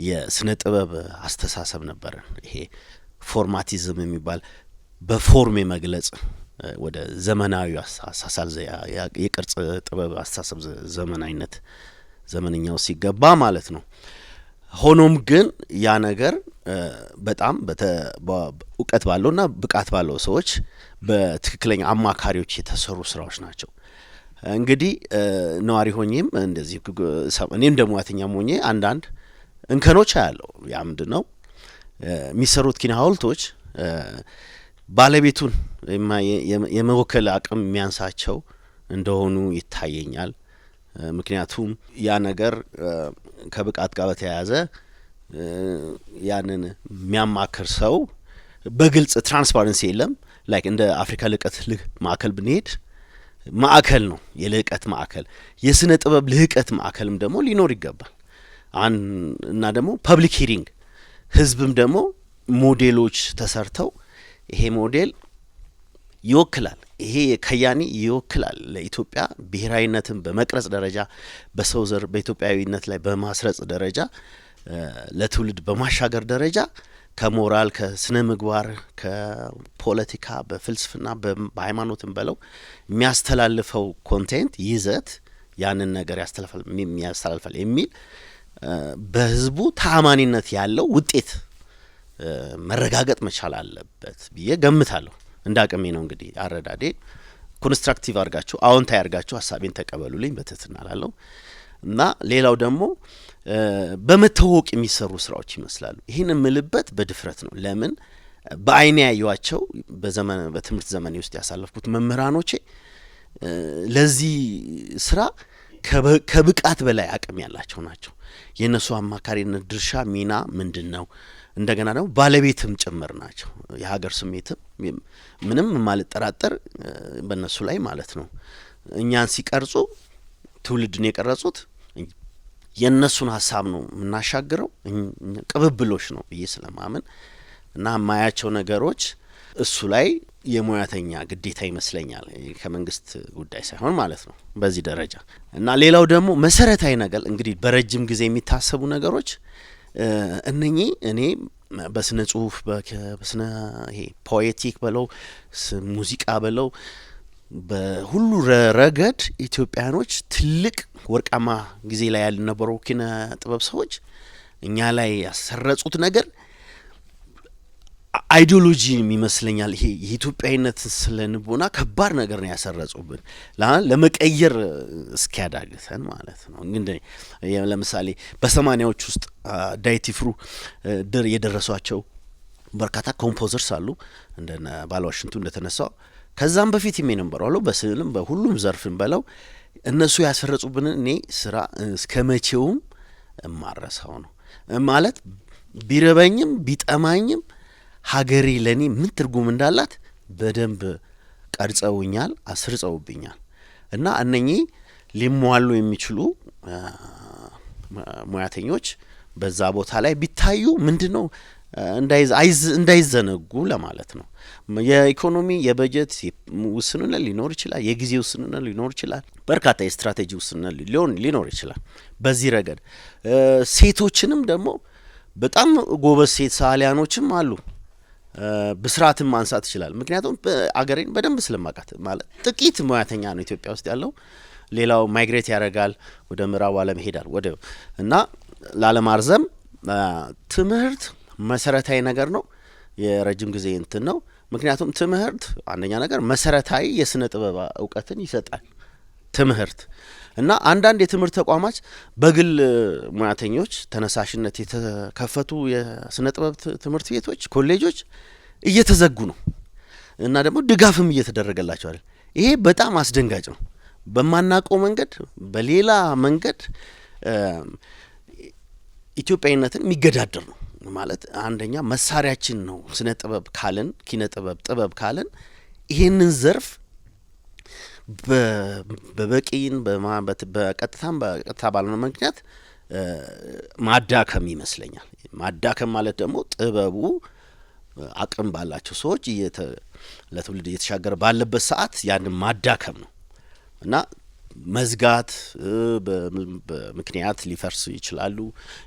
የስነ ጥበብ አስተሳሰብ ነበር። ይሄ ፎርማቲዝም የሚባል በፎርም የመግለጽ ወደ ዘመናዊ አሳሳል የቅርጽ ጥበብ አስተሳሰብ ዘመንኛው ሲገባ ማለት ነው። ሆኖም ግን ያ ነገር በጣም እውቀት ባለውና ብቃት ባለው ሰዎች በትክክለኛ አማካሪዎች የተሰሩ ስራዎች ናቸው። እንግዲህ ነዋሪ ሆኜም እንደዚህ እኔም ደግሞ ሙያተኛም ሆኜ አንዳንድ እንከኖች አያለው። ያ ምንድነው የሚሰሩት ኪነ ሐውልቶች ባለቤቱን የመወከል አቅም የሚያንሳቸው እንደሆኑ ይታየኛል። ምክንያቱም ያ ነገር ከብቃት ጋር በተያያዘ ያንን የሚያማክር ሰው በግልጽ ትራንስፓረንሲ የለም። ላይክ እንደ አፍሪካ ልህቀት ማዕከል ብንሄድ ማዕከል ነው፣ የልህቀት ማዕከል፣ የስነ ጥበብ ልህቀት ማዕከልም ደግሞ ሊኖር ይገባል። እና ደግሞ ፐብሊክ ሂሪንግ ህዝብም ደግሞ ሞዴሎች ተሰርተው ይሄ ሞዴል ይወክላል፣ ይሄ ከያኒ ይወክላል ለኢትዮጵያ ብሔራዊነትን በመቅረጽ ደረጃ በሰው ዘር በኢትዮጵያዊነት ላይ በማስረጽ ደረጃ ለትውልድ በማሻገር ደረጃ ከሞራል ከስነ ምግባር ከፖለቲካ በፍልስፍና በሃይማኖትም በለው የሚያስተላልፈው ኮንቴንት ይዘት ያንን ነገር ያስተላልፋል የሚል በህዝቡ ተአማኒነት ያለው ውጤት መረጋገጥ መቻል አለበት ብዬ ገምታለሁ። እንደ አቅሜ ነው እንግዲህ አረዳዴ። ኮንስትራክቲቭ አድርጋችሁ አዎንታዊ አድርጋችሁ ሀሳቤን ተቀበሉልኝ በትህትና እላለሁ። እና ሌላው ደግሞ በመተዋወቅ የሚሰሩ ስራዎች ይመስላሉ። ይህን የምልበት በድፍረት ነው። ለምን በአይኔ ያዩዋቸው በትምህርት ዘመኔ ውስጥ ያሳለፍኩት መምህራኖቼ ለዚህ ስራ ከብቃት በላይ አቅም ያላቸው ናቸው። የእነሱ አማካሪነት ድርሻ ሚና ምንድን ነው? እንደገና ደግሞ ባለቤትም ጭምር ናቸው። የሀገር ስሜትም ምንም የማልጠራጠር በእነሱ ላይ ማለት ነው። እኛን ሲቀርጹ ትውልድን የቀረጹት የእነሱን ሀሳብ ነው የምናሻግረው፣ ቅብብሎች ነው ብዬ ስለማምን እና የማያቸው ነገሮች እሱ ላይ የሙያተኛ ግዴታ ይመስለኛል፣ ከመንግስት ጉዳይ ሳይሆን ማለት ነው በዚህ ደረጃ። እና ሌላው ደግሞ መሰረታዊ ነገር እንግዲህ በረጅም ጊዜ የሚታሰቡ ነገሮች እነኚህ እኔ በስነ ጽሁፍ በስነ ይሄ ፖኤቲክ በለው ሙዚቃ በለው በሁሉ ረገድ ኢትዮጵያኖች ትልቅ ወርቃማ ጊዜ ላይ ያልነበሩ ኪነ ጥበብ ሰዎች እኛ ላይ ያሰረጹት ነገር አይዲዮሎጂ ይመስለኛል። ይሄ የኢትዮጵያዊነት ስለንቦና ከባድ ነገር ነው ያሰረጹብን ለመቀየር እስኪያዳግተን ማለት ነው። እንግዲህ ለምሳሌ በ80ዎች ውስጥ ዳዊት ይፍሩ የደረሷቸው በርካታ ኮምፖዘርስ አሉ እንደነ ባለዋሽንቱ እንደተነሳው ከዛም በፊት የነበሩ አሉ በስዕልም በሁሉም ዘርፍም በለው እነሱ ያሰረጹብን እኔ ስራ እስከመቼውም እማረሳው ነው ማለት ቢረበኝም ቢጠማኝም ሀገሬ ለኔ ምን ትርጉም እንዳላት በደንብ ቀርጸውኛል፣ አስርጸውብኛል። እና እነኚህ ሊሟሉ የሚችሉ ሙያተኞች በዛ ቦታ ላይ ቢታዩ ምንድነው እንዳይዘነጉ ለማለት ነው። የኢኮኖሚ የበጀት ውስንነት ሊኖር ይችላል፣ የጊዜ ውስንነት ሊኖር ይችላል፣ በርካታ የስትራቴጂ ውስንነት ሊኖር ይችላል። በዚህ ረገድ ሴቶችንም ደግሞ በጣም ጎበዝ ሴት ሰዓሊያኖችም አሉ። ብስራትን ማንሳት ይችላል። ምክንያቱም አገሬን በደንብ ስለማቃት ማለት ጥቂት ሙያተኛ ነው ኢትዮጵያ ውስጥ ያለው። ሌላው ማይግሬት ያደርጋል ወደ ምዕራብ ዓለም ይሄዳል ወደ እና ላለማርዘም ትምህርት መሰረታዊ ነገር ነው። የረጅም ጊዜ እንትን ነው። ምክንያቱም ትምህርት አንደኛ ነገር መሰረታዊ የስነ ጥበብ እውቀትን ይሰጣል ትምህርት እና አንዳንድ የትምህርት ተቋማት በግል ሙያተኞች ተነሳሽነት የተከፈቱ የስነ ጥበብ ትምህርት ቤቶች፣ ኮሌጆች እየተዘጉ ነው እና ደግሞ ድጋፍም እየተደረገላቸው አይደል። ይሄ በጣም አስደንጋጭ ነው። በማናውቀው መንገድ በሌላ መንገድ ኢትዮጵያዊነትን የሚገዳደር ነው ማለት አንደኛ መሳሪያችን ነው ስነ ጥበብ ካለን ኪነ ጥበብ ካለን ይሄንን ዘርፍ በበቂን በቀጥታ ባልሆነ ምክንያት ማዳከም ይመስለኛል። ማዳከም ማለት ደግሞ ጥበቡ አቅም ባላቸው ሰዎች ለትውልድ እየተሻገረ ባለበት ሰዓት ያንን ማዳከም ነው እና መዝጋት በምክንያት ሊፈርስ ይችላሉ።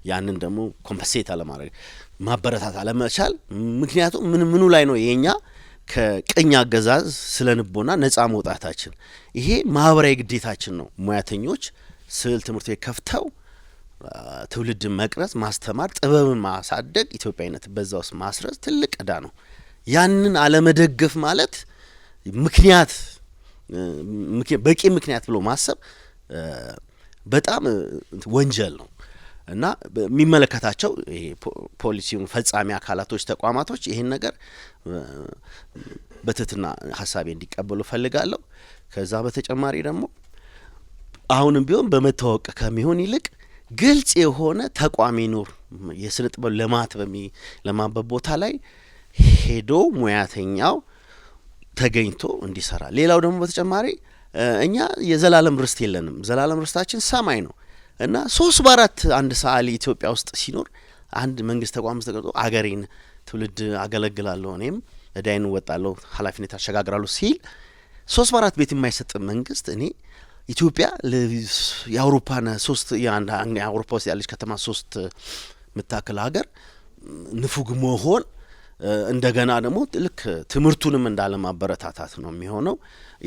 ያንን ደግሞ ኮምፐንሴት አለማድረግ ማበረታት አለመቻል። ምክንያቱም ምኑ ላይ ነው የኛ ከቅኝ አገዛዝ ስለንቦና ነጻ መውጣታችን። ይሄ ማህበራዊ ግዴታችን ነው። ሙያተኞች ስዕል ትምህርት ቤት ከፍተው ትውልድን መቅረጽ፣ ማስተማር፣ ጥበብን ማሳደግ፣ ኢትዮጵያዊነት በዛ ውስጥ ማስረጽ ትልቅ ዕዳ ነው። ያንን አለመደገፍ ማለት ምክንያት በቂ ምክንያት ብሎ ማሰብ በጣም ወንጀል ነው እና የሚመለከታቸው ይሄ ፖሊሲውን ፈጻሚ አካላቶች፣ ተቋማቶች ይሄን ነገር በትህትና ሀሳቤ እንዲቀበሉ ፈልጋለሁ። ከዛ በተጨማሪ ደግሞ አሁንም ቢሆን በመታወቅ ከሚሆን ይልቅ ግልጽ የሆነ ተቋም ይኑር። የስነ ጥበብ ለማበት ቦታ ላይ ሄዶ ሙያተኛው ተገኝቶ እንዲሰራ። ሌላው ደግሞ በተጨማሪ እኛ የዘላለም ርስት የለንም። ዘላለም ርስታችን ሰማይ ነው እና 3/4 አንድ ሰዓሊ ኢትዮጵያ ውስጥ ሲኖር አንድ መንግስት ተቋም ውስጥ ተቀምጦ አገሬን ትውልድ አገለግላለሁ እኔም እዳይን እወጣለሁ ኃላፊነት አሸጋግራለሁ ሲል 3/4 ቤት የማይሰጥ መንግስት እኔ ኢትዮጵያ የአውሮፓና 3 የአውሮፓ ውስጥ ያለች ከተማ 3 ምታክል ሀገር ንፉግ መሆን እንደገና ደግሞ ልክ ትምህርቱንም እንዳለማበረታታት ነው የሚሆነው።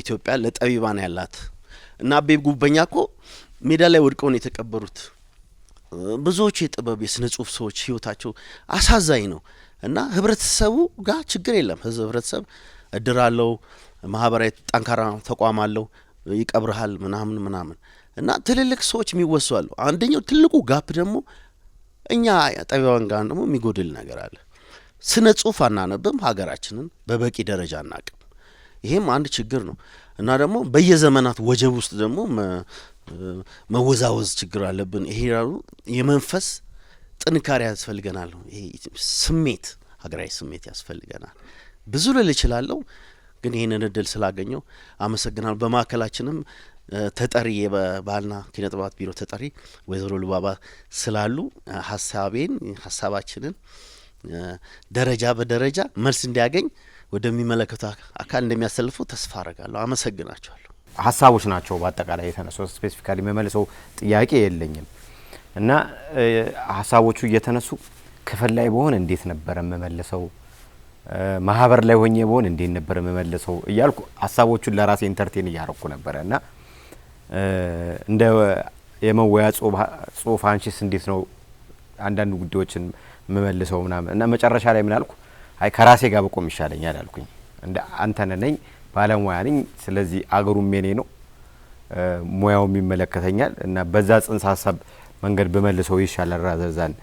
ኢትዮጵያ ለጠቢባን ያላት እና አቤ ጉበኛ እኮ ሜዳ ላይ ወድቀው ነው የተቀበሩት። ብዙዎች የጥበብ የስነ ጽሁፍ ሰዎች ህይወታቸው አሳዛኝ ነው እና ህብረተሰቡ ጋር ችግር የለም። ህብረተሰብ እድር አለው፣ ማህበራዊ ጠንካራ ተቋም አለው፣ ይቀብርሃል ምናምን እና ትልልቅ ሰዎች የሚወሱ አሉ። አንደኛው ትልቁ ጋፕ ደግሞ እኛ ጠቢባን ጋር ደግሞ የሚጎድል ነገር አለ። ስነ ጽሁፍ አናነብም፣ ሀገራችንን በበቂ ደረጃ አናቅም። ይሄም አንድ ችግር ነው እና ደግሞ በየዘመናት ወጀብ ውስጥ ደግሞ መወዛወዝ ችግር አለብን። ይሄ የመንፈስ ጥንካሬ ያስፈልገናል። ይሄ ስሜት ሀገራዊ ስሜት ያስፈልገናል። ብዙ ልል እችላለሁ፣ ግን ይህንን እድል ስላገኘው አመሰግናለሁ። በማዕከላችንም ተጠሪ የባህልና ኪነ ጥበባት ቢሮ ተጠሪ ወይዘሮ ሉባባ ስላሉ ሀሳባችንን ደረጃ በደረጃ መልስ እንዲያገኝ ወደሚመለከቱ አካል እንደሚያስተላልፉ ተስፋ አረጋለሁ። አመሰግናቸዋለሁ። ሀሳቦች ናቸው በአጠቃላይ የተነሱ። ስፔሲፊካሊ የመመልሰው ጥያቄ የለኝም እና ሀሳቦቹ እየተነሱ ክፍል ላይ በሆን እንዴት ነበር የምመልሰው፣ ማህበር ላይ ሆኜ በሆን እንዴት ነበር የምመልሰው እያልኩ ሀሳቦቹን ለራሴ ኢንተርቴን እያረኩ ነበረ እና እንደ የመወያ ጽሁፍ አንቺስ እንዴት ነው አንዳንድ ጉዳዮችን የምመልሰው ምናምን እና መጨረሻ ላይ ምን አልኩ፣ አይ ከራሴ ጋር በቆም ይሻለኛል አልኩኝ። እንደ አንተነ ነኝ፣ ባለሙያ ነኝ፣ ስለዚህ አገሩም የኔ ነው፣ ሙያውም ይመለከተኛል እና በዛ ጽንሰ ሀሳብ መንገድ በመልሰው ይሻላል ራዘዛን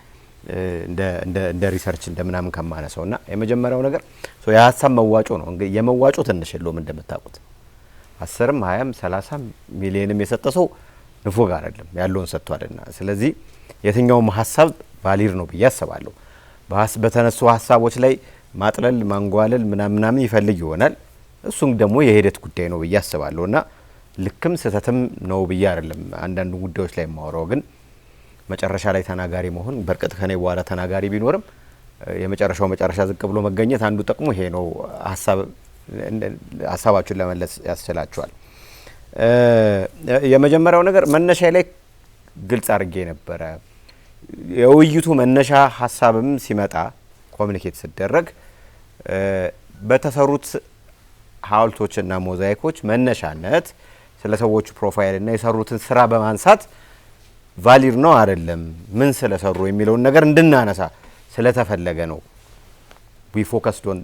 እንደ ሪሰርች እንደምናምን ከማነሰው እና የመጀመሪያው ነገር የሀሳብ መዋጮ ነው። እንግዲህ የመዋጮ ትንሽ የለውም እንደምታውቁት 10ም 20ም 30 ሚሊዮንም የሰጠ ሰው ንፉግ አይደለም፣ ያለውን ሰጥቷልና ስለዚህ የትኛውም ሀሳብ ቫሊድ ነው ብዬ አስባለሁ። በተነሱ ሀሳቦች ላይ ማጥለል ማንጓለል ምናምን ይፈልግ ይሆናል፣ እሱም ደግሞ የሂደት ጉዳይ ነው ብዬ አስባለሁ እና ልክም ስህተትም ነው ብዬ አይደለም አንዳንዱ ጉዳዮች ላይ የማወራው። ግን መጨረሻ ላይ ተናጋሪ መሆን በርቀት ከኔ በኋላ ተናጋሪ ቢኖርም የመጨረሻው መጨረሻ ዝቅ ብሎ መገኘት አንዱ ጥቅሙ ይሄ ነው። ሀሳባችሁን ለመለስ ያስችላችኋል። የመጀመሪያው ነገር መነሻ ላይ ግልጽ አድርጌ ነበረ። የውይይቱ መነሻ ሀሳብም ሲመጣ ኮሚኒኬት ሲደረግ በተሰሩት ሀውልቶችና ሞዛይኮች መነሻነት ስለ ሰዎቹ ፕሮፋይልና የሰሩትን ስራ በማንሳት ቫሊድ ነው አይደለም ምን ስለሰሩ የሚለውን ነገር እንድናነሳ ስለተፈለገ ነው ዊ ፎከስድ ኦን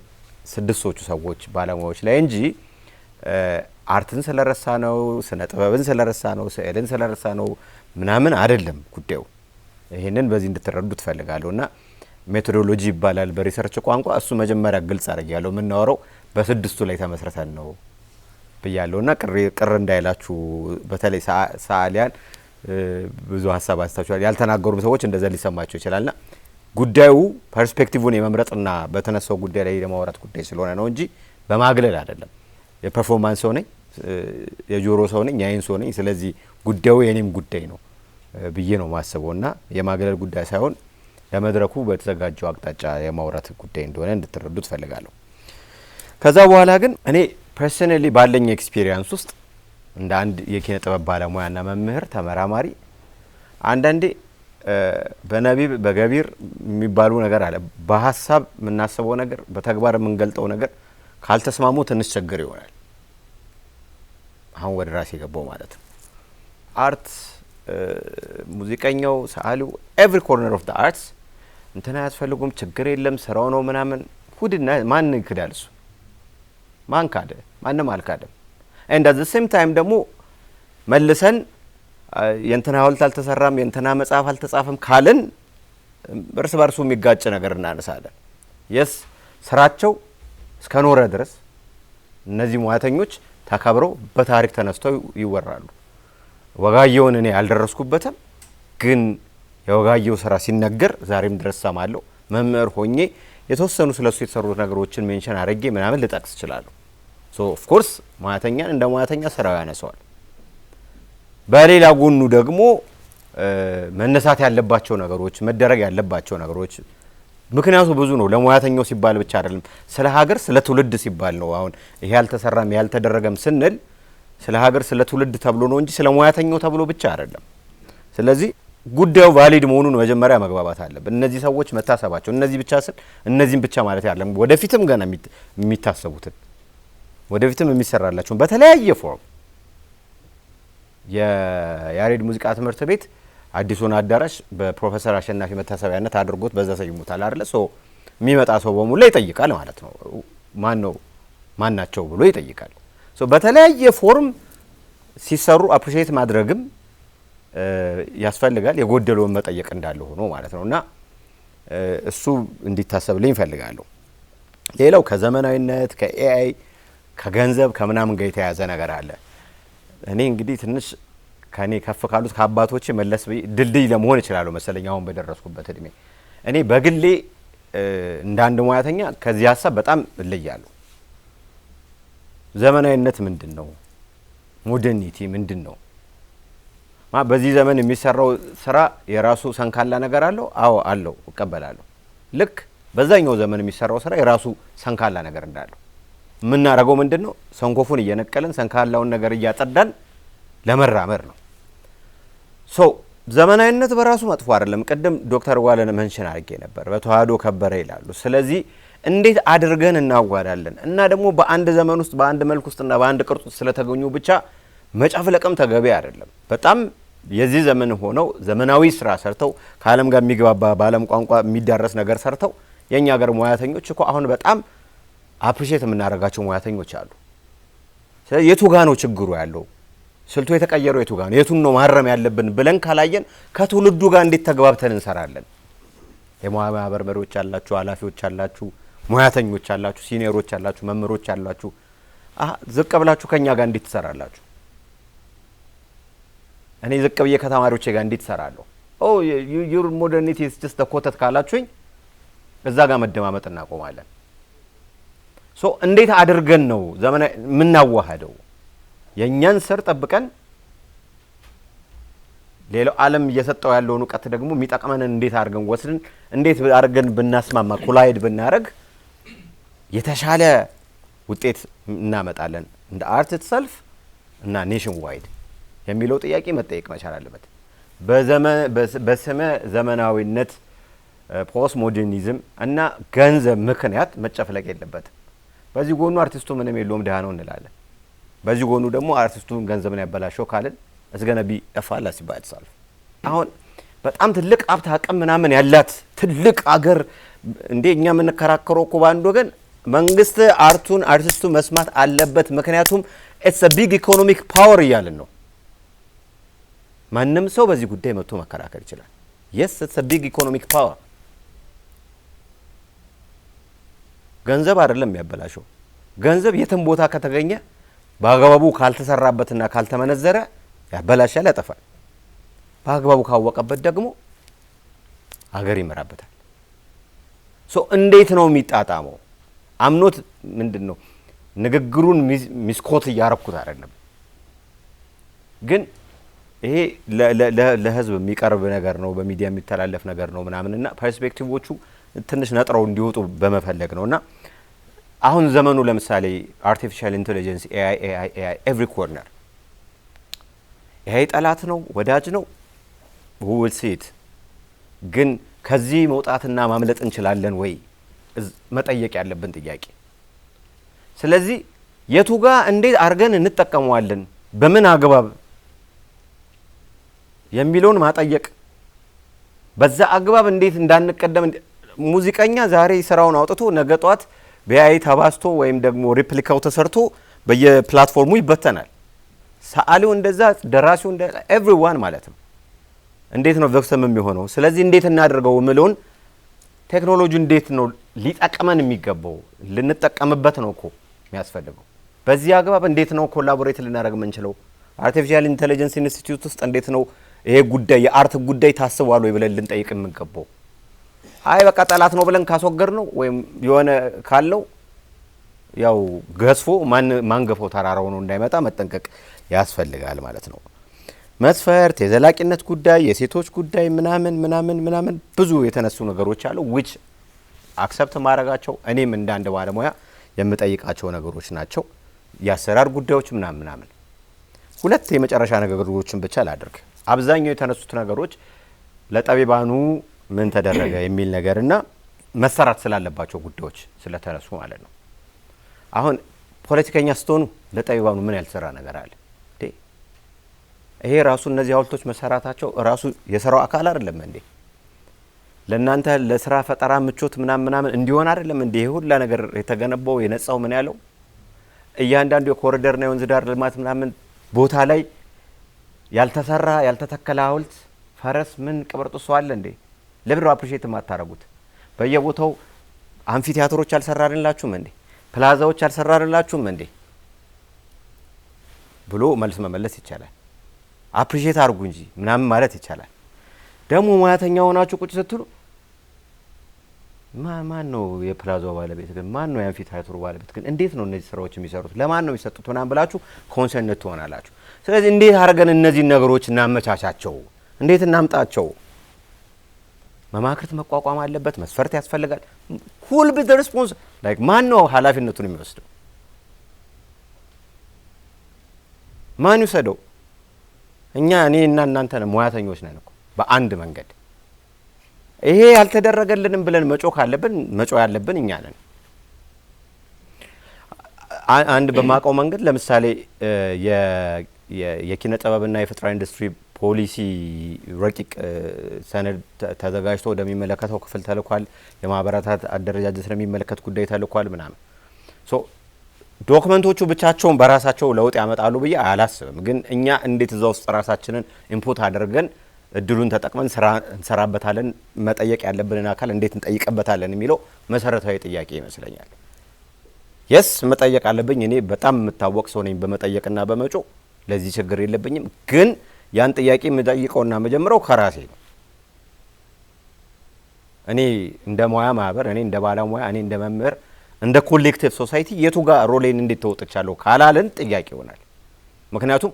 ስድስቶቹ ሰዎች ባለሙያዎች ላይ እንጂ አርትን ስለረሳ ነው፣ ስነ ጥበብን ስለረሳ ነው፣ ስዕልን ስለረሳ ነው ምናምን አይደለም ጉዳዩ። ይሄንን በዚህ እንድትረዱ ትፈልጋለሁ እና ሜቶዶሎጂ ይባላል በሪሰርች ቋንቋ። እሱ መጀመሪያ ግልጽ አድርጌያለሁ። የምናወራው በስድስቱ ላይ ተመስርተን ነው ብያለሁና ቅር እንዳይላችሁ። በተለይ ሰዓሊያን ብዙ ሀሳብ አንስታችኋል። ያልተናገሩም ሰዎች እንደዛ ሊሰማቸው ይችላልና ጉዳዩ ፐርስፔክቲቭን የመምረጥና በተነሳው ጉዳይ ላይ የማውራት ጉዳይ ስለሆነ ነው እንጂ በማግለል አይደለም። የፐርፎርማንስ ሰው ነኝ፣ የጆሮ ሰው ነኝ፣ የአይን ሰው ነኝ። ስለዚህ ጉዳዩ የኔም ጉዳይ ነው ብዬ ነው ማስበውና የማግለል ጉዳይ ሳይሆን ለመድረኩ በተዘጋጀው አቅጣጫ የማውራት ጉዳይ እንደሆነ እንድትረዱ ትፈልጋለሁ። ከዛ በኋላ ግን እኔ ፐርሰናሊ ባለኝ ኤክስፒሪየንስ ውስጥ እንደ አንድ የኪነ ጥበብ ባለሙያና መምህር ተመራማሪ አንዳንዴ በነቢብ በገቢር የሚባሉ ነገር አለ። በሀሳብ የምናስበው ነገር በተግባር የምንገልጠው ነገር ካልተስማሙ ትንሽ ችግር ይሆናል። አሁን ወደ ራሴ የገባው ማለት ነው። አርት ሙዚቀኛው፣ ሰዓሊው ኤቭሪ ኮርነር ኦፍ ዘ አርትስ እንትና አያስፈልጉም ችግር የለም ስራው ነው ምናምን ሁድና ማን ይክዳል? እሱ ማን ካደ? ማንም አልካደም። ኤንድ አት ዘ ሴም ታይም ደግሞ መልሰን የእንትና ሀውልት አልተሰራም የእንትና መጽሐፍ አልተጻፈም ካልን እርስ በርሱ የሚጋጭ ነገር እናነሳለን። የስ ስራቸው እስከኖረ ድረስ እነዚህ ሙያተኞች ተከብረው በታሪክ ተነስተው ይወራሉ። ወጋየውን እኔ አልደረስኩበትም፣ ግን የወጋየው ስራ ሲነገር ዛሬም ድረስ ሰማለሁ። መምህር ሆኜ የተወሰኑ ስለሱ የተሰሩት ነገሮችን ሜንሽን አድርጌ ምናምን ልጠቅስ እችላለሁ። ሶ ኦፍ ኮርስ ሙያተኛን እንደ ሙያተኛ ስራው ያነሰዋል። በሌላ ጎኑ ደግሞ መነሳት ያለባቸው ነገሮች መደረግ ያለባቸው ነገሮች ምክንያቱ ብዙ ነው። ለሙያተኛው ሲባል ብቻ አይደለም፣ ስለ ሀገር ስለ ትውልድ ሲባል ነው። አሁን ይሄ ያልተሰራም ያልተደረገም ስንል ስለ ሀገር ስለ ትውልድ ተብሎ ነው እንጂ ስለ ሙያተኛው ተብሎ ብቻ አይደለም። ስለዚህ ጉዳዩ ቫሊድ መሆኑን መጀመሪያ መግባባት አለብን። እነዚህ ሰዎች መታሰባቸው እነዚህ ብቻ ስል እነዚህም ብቻ ማለት አይደለም። ወደፊትም ገና የሚታሰቡትን ወደፊትም የሚሰራላቸውን በተለያየ ፎርም የያሬድ ሙዚቃ ትምህርት ቤት አዲሱን አዳራሽ በፕሮፌሰር አሸናፊ መታሰቢያነት አድርጎት በዛ ሰይሙታል አይደለ? ሶ የሚመጣ ሰው በሙሉ ይጠይቃል ማለት ነው። ማን ናቸው ብሎ ይጠይቃል። ሶ በተለያየ ፎርም ሲሰሩ አፕሪሺየት ማድረግም ያስፈልጋል። የጎደለውን መጠየቅ እንዳለ ሆኖ ማለት ነውና እሱ እንዲታሰብልኝ እፈልጋለሁ። ሌላው ከዘመናዊነት ከኤአይ ከገንዘብ ከምናምን ጋር የተያያዘ ነገር አለ። እኔ እንግዲህ ትንሽ ከኔ ከፍ ካሉት ከአባቶቼ መለስ ድልድይ ለመሆን ይችላሉ መሰለኝ አሁን በደረስኩበት እድሜ። እኔ በግሌ እንደ አንድ ሙያተኛ ከዚህ ሀሳብ በጣም እለያለሁ። ዘመናዊነት ምንድን ነው? ሞደርኒቲ ምንድን ነው? በዚህ ዘመን የሚሰራው ስራ የራሱ ሰንካላ ነገር አለው። አዎ አለው፣ እቀበላለሁ። ልክ በዛኛው ዘመን የሚሰራው ስራ የራሱ ሰንካላ ነገር እንዳለው የምናደርገው ምንድን ነው? ሰንኮፉን እየነቀልን ሰንካላውን ነገር እያጸዳን ለመራመር ነው። ሶ ዘመናዊነት በራሱ መጥፎ አይደለም። ቅድም ዶክተር ጓለን መንሽን አድርጌ ነበር፣ በተዋህዶ ከበረ ይላሉ። ስለዚህ እንዴት አድርገን እናዋዳለን እና ደግሞ በአንድ ዘመን ውስጥ በአንድ መልክ ውስጥና በአንድ ቅርጽ ውስጥ ስለተገኙ ብቻ መጨፍለቅም ተገቢ አይደለም። በጣም የዚህ ዘመን ሆነው ዘመናዊ ስራ ሰርተው ከዓለም ጋር የሚግባባ በዓለም ቋንቋ የሚዳረስ ነገር ሰርተው የኛ ሀገር ሙያተኞች እኮ አሁን በጣም አፕሪሼት የምናደርጋቸው ሙያተኞች አሉ። ስለዚህ የቱ ጋ ነው ችግሩ ያለው? ስልቱ የተቀየረው የቱ ጋ ነው? የቱን ነው ማረም ያለብን ብለን ካላየን ከትውልዱ ጋር እንዴት ተግባብተን እንሰራለን? የማህበር መሪዎች አላችሁ፣ ኃላፊዎች አላችሁ፣ ሙያተኞች አላችሁ፣ ሲኒየሮች አላችሁ፣ መምህሮች አላችሁ። ዝቅ ብላችሁ ከኛ ጋር እንዴት ትሰራላችሁ? እኔ ዝቅ ብዬ ከተማሪዎቼ ጋር እንዴት እሰራለሁ? ኦ ዩር ሞደርኒቲ ኢዝ ጀስት ኮተት ካላችሁኝ እዛ ጋር መደማመጥ እናቆማለን። ሶ እንዴት አድርገን ነው ዘመናዊ የምናዋሃደው? የእኛን ስር ጠብቀን ሌላው ዓለም እየሰጠው ያለውን እውቀት ደግሞ የሚጠቅመንን እንዴት አድርገን ወስድን እንዴት አድርገን ብናስማማ ኮላይድ ብናደርግ የተሻለ ውጤት እናመጣለን እንደ አርት ኢትሰልፍ እና ኔሽን ዋይድ የሚለው ጥያቄ መጠየቅ መቻል አለበት። በስመ ዘመናዊነት ፖስት ሞደርኒዝም እና ገንዘብ ምክንያት መጨፍለቅ የለበትም። በዚህ ጎኑ አርቲስቱ ምንም የለውም ድሃ ነው እንላለን። በዚህ ጎኑ ደግሞ አርቲስቱን ገንዘብን ያበላሸው ካልን እስገነቢ እፋላ ሲባል ተሳልፍ አሁን በጣም ትልቅ ሀብት አቅም ምናምን ያላት ትልቅ አገር እንዴ እኛ የምንከራከረው እኮ ባንድ ወገን መንግስት አርቲስቱ መስማት አለበት፣ ምክንያቱም ኢትስ አ ቢግ ኢኮኖሚክ ፓወር እያልን ነው። ማንም ሰው በዚህ ጉዳይ መጥቶ መከራከር ይችላል። የስ ኢትስ አ ቢግ ኢኮኖሚክ ፓወር። ገንዘብ አይደለም የሚያበላሸው። ገንዘብ የትም ቦታ ከተገኘ በአግባቡ ካልተሰራበትና ካልተመነዘረ ያበላሻል፣ ያጠፋል። በአግባቡ ካወቀበት ደግሞ አገር ይመራበታል። ሶ እንዴት ነው የሚጣጣመው? አምኖት ምንድነው ንግግሩን ሚስኮት እያረኩት አይደለም፣ ግን ይሄ ለህዝብ የሚቀርብ ነገር ነው፣ በሚዲያ የሚተላለፍ ነገር ነው ምናምንና ፐርስፔክቲቮቹ ትንሽ ነጥረው እንዲወጡ በመፈለግ ነውና አሁን ዘመኑ ለምሳሌ አርቲፊሻል ኢንተለጀንስ ኤአይ ኤቭሪ ኮርነር ኤአይ ጠላት ነው ወዳጅ ነው who will see it ግን ከዚህ መውጣትና ማምለጥ እንችላለን ወይ መጠየቅ ያለብን ጥያቄ። ስለዚህ የቱ ጋር እንዴት አድርገን እንጠቀመዋለን በምን አግባብ የሚለውን ማጠየቅ፣ በዛ አግባብ እንዴት እንዳንቀደም። ሙዚቀኛ ዛሬ ስራውን አውጥቶ ነገ ጧት በኤአይ ተባስቶ ወይም ደግሞ ሪፕሊካው ተሰርቶ በየፕላትፎርሙ ይበተናል። ሰዓሊው እንደዛ፣ ደራሲው እንደዛ፣ ኤቭሪዋን ማለት ነው። እንዴት ነው ቨክሰም የሚሆነው? ስለዚህ እንዴት እናደርገው የሚለውን ቴክኖሎጂ እንዴት ነው ሊጠቅመን የሚገባው? ልንጠቀምበት ነው እኮ የሚያስፈልገው። በዚህ አግባብ እንዴት ነው ኮላቦሬት ልናደርግ የምንችለው? አርቲፊሻል ኢንተለጀንስ ኢንስቲትዩት ውስጥ እንዴት ነው ይሄ ጉዳይ የአርት ጉዳይ ታስቧል ወይ ብለን ልንጠይቅ የምንገባው? አይ በቃ ጠላት ነው ብለን ካስወገድ ነው ወይም የሆነ ካለው ያው ገዝፎ ማንገፈው ተራራው ነው እንዳይመጣ መጠንቀቅ ያስፈልጋል ማለት ነው። መስፈርት፣ የዘላቂነት ጉዳይ፣ የሴቶች ጉዳይ ምናምን ብዙ የተነሱ ነገሮች አሉ which አክሰፕት ማድረጋቸው እኔም እንደ አንድ ባለሙያ የምጠይቃቸው ነገሮች ናቸው። የአሰራር ጉዳዮች ምናምን ሁለት የመጨረሻ ነገሮችን ብቻ ላድርግ። አብዛኛው የተነሱት ነገሮች ለጠቢባኑ ምን ተደረገ የሚል ነገርና መሰራት ስላለባቸው ጉዳዮች ስለተነሱ ማለት ነው። አሁን ፖለቲከኛ ስትሆኑ ለጠቢባኑ ምን ያልሰራ ነገር አለ? ይሄ ራሱ እነዚህ ሐውልቶች መሰራታቸው ራሱ የስራው አካል አይደለም እንዴ? ለእናንተ ለስራ ፈጠራ ምቾት ምናምን እንዲሆን አይደለም እንዴ ይሄ ሁላ ነገር የተገነባው የነጻው ምን ያለው? እያንዳንዱ የኮሪደርና የወንዝ ዳር ልማት ምናምን ቦታ ላይ ያልተሰራ ያልተተከለ ሐውልት ፈረስ ምን ቅብርጥሶ አለ እንዴ? ለብሮ አፕሪሼት ማታረጉት በየቦታው አምፊ ቲያትሮች አልሰራንላችሁም እንዴ? ፕላዛዎች አልሰራንላችሁም እንዴ? ብሎ መልስ መመለስ ይቻላል። አፕሪሼት አድርጉ እንጂ ምናምን ማለት ይቻላል። ደግሞ ሙያተኛ ሆናችሁ ቁጭ ስትሉ ማን ነው የፕላዛው ባለቤት ግን ማን ነው የአምፊ ቲያትሩ ባለቤት ግን እንዴት ነው እነዚህ ስራዎች የሚሰሩት ለማን ነው የሚሰጡት ምናምን ብላችሁ ኮንሰርን ትሆናላችሁ። ስለዚህ እንዴት አድርገን እነዚህ ነገሮች እናመቻቻቸው፣ እንዴት እናምጣቸው? መማክርት መቋቋም አለበት፣ መስፈርት ያስፈልጋል። ሁል ቢ ዘ ሪስፖንስ ላይክ ማን ነው ኃላፊነቱን የሚወስደው? ማን ይወስደው? እኛ እኔና እናንተ ሙያተኞች ነን እኮ በአንድ መንገድ። ይሄ ያልተደረገልንም ብለን መጮህ ካለብን መጮህ ያለብን እኛ ነን። አንድ በማቀው መንገድ ለምሳሌ የኪነ ጥበብና የፈጠራ ኢንዱስትሪ ፖሊሲ ረቂቅ ሰነድ ተዘጋጅቶ ወደሚመለከተው ክፍል ተልኳል። የማህበራት አደረጃጀት ስለሚመለከት ጉዳይ ተልኳል ምናምን። ሶ ዶክመንቶቹ ብቻቸውን በራሳቸው ለውጥ ያመጣሉ ብዬ አላስብም። ግን እኛ እንዴት እዛ ውስጥ ራሳችንን ኢንፑት አድርገን እድሉን ተጠቅመን ስራ እንሰራበታለን፣ መጠየቅ ያለብንን አካል እንዴት እንጠይቅበታለን የሚለው መሰረታዊ ጥያቄ ይመስለኛል። የስ መጠየቅ አለብኝ። እኔ በጣም የምታወቅ ሰው ነኝ በመጠየቅና በመጮ ለዚህ ችግር የለብኝም። ግን ያን ጥያቄ የምጠይቀውና መጀመሪያው ከራሴ ነው። እኔ እንደ ሙያ ማህበር፣ እኔ እንደ ባለሙያ፣ እኔ እንደ መምህር፣ እንደ ኮሌክቲቭ ሶሳይቲ የቱ ጋር ሮሌን እንዴት ተወጥቻለሁ ካላልን ጥያቄ ይሆናል። ምክንያቱም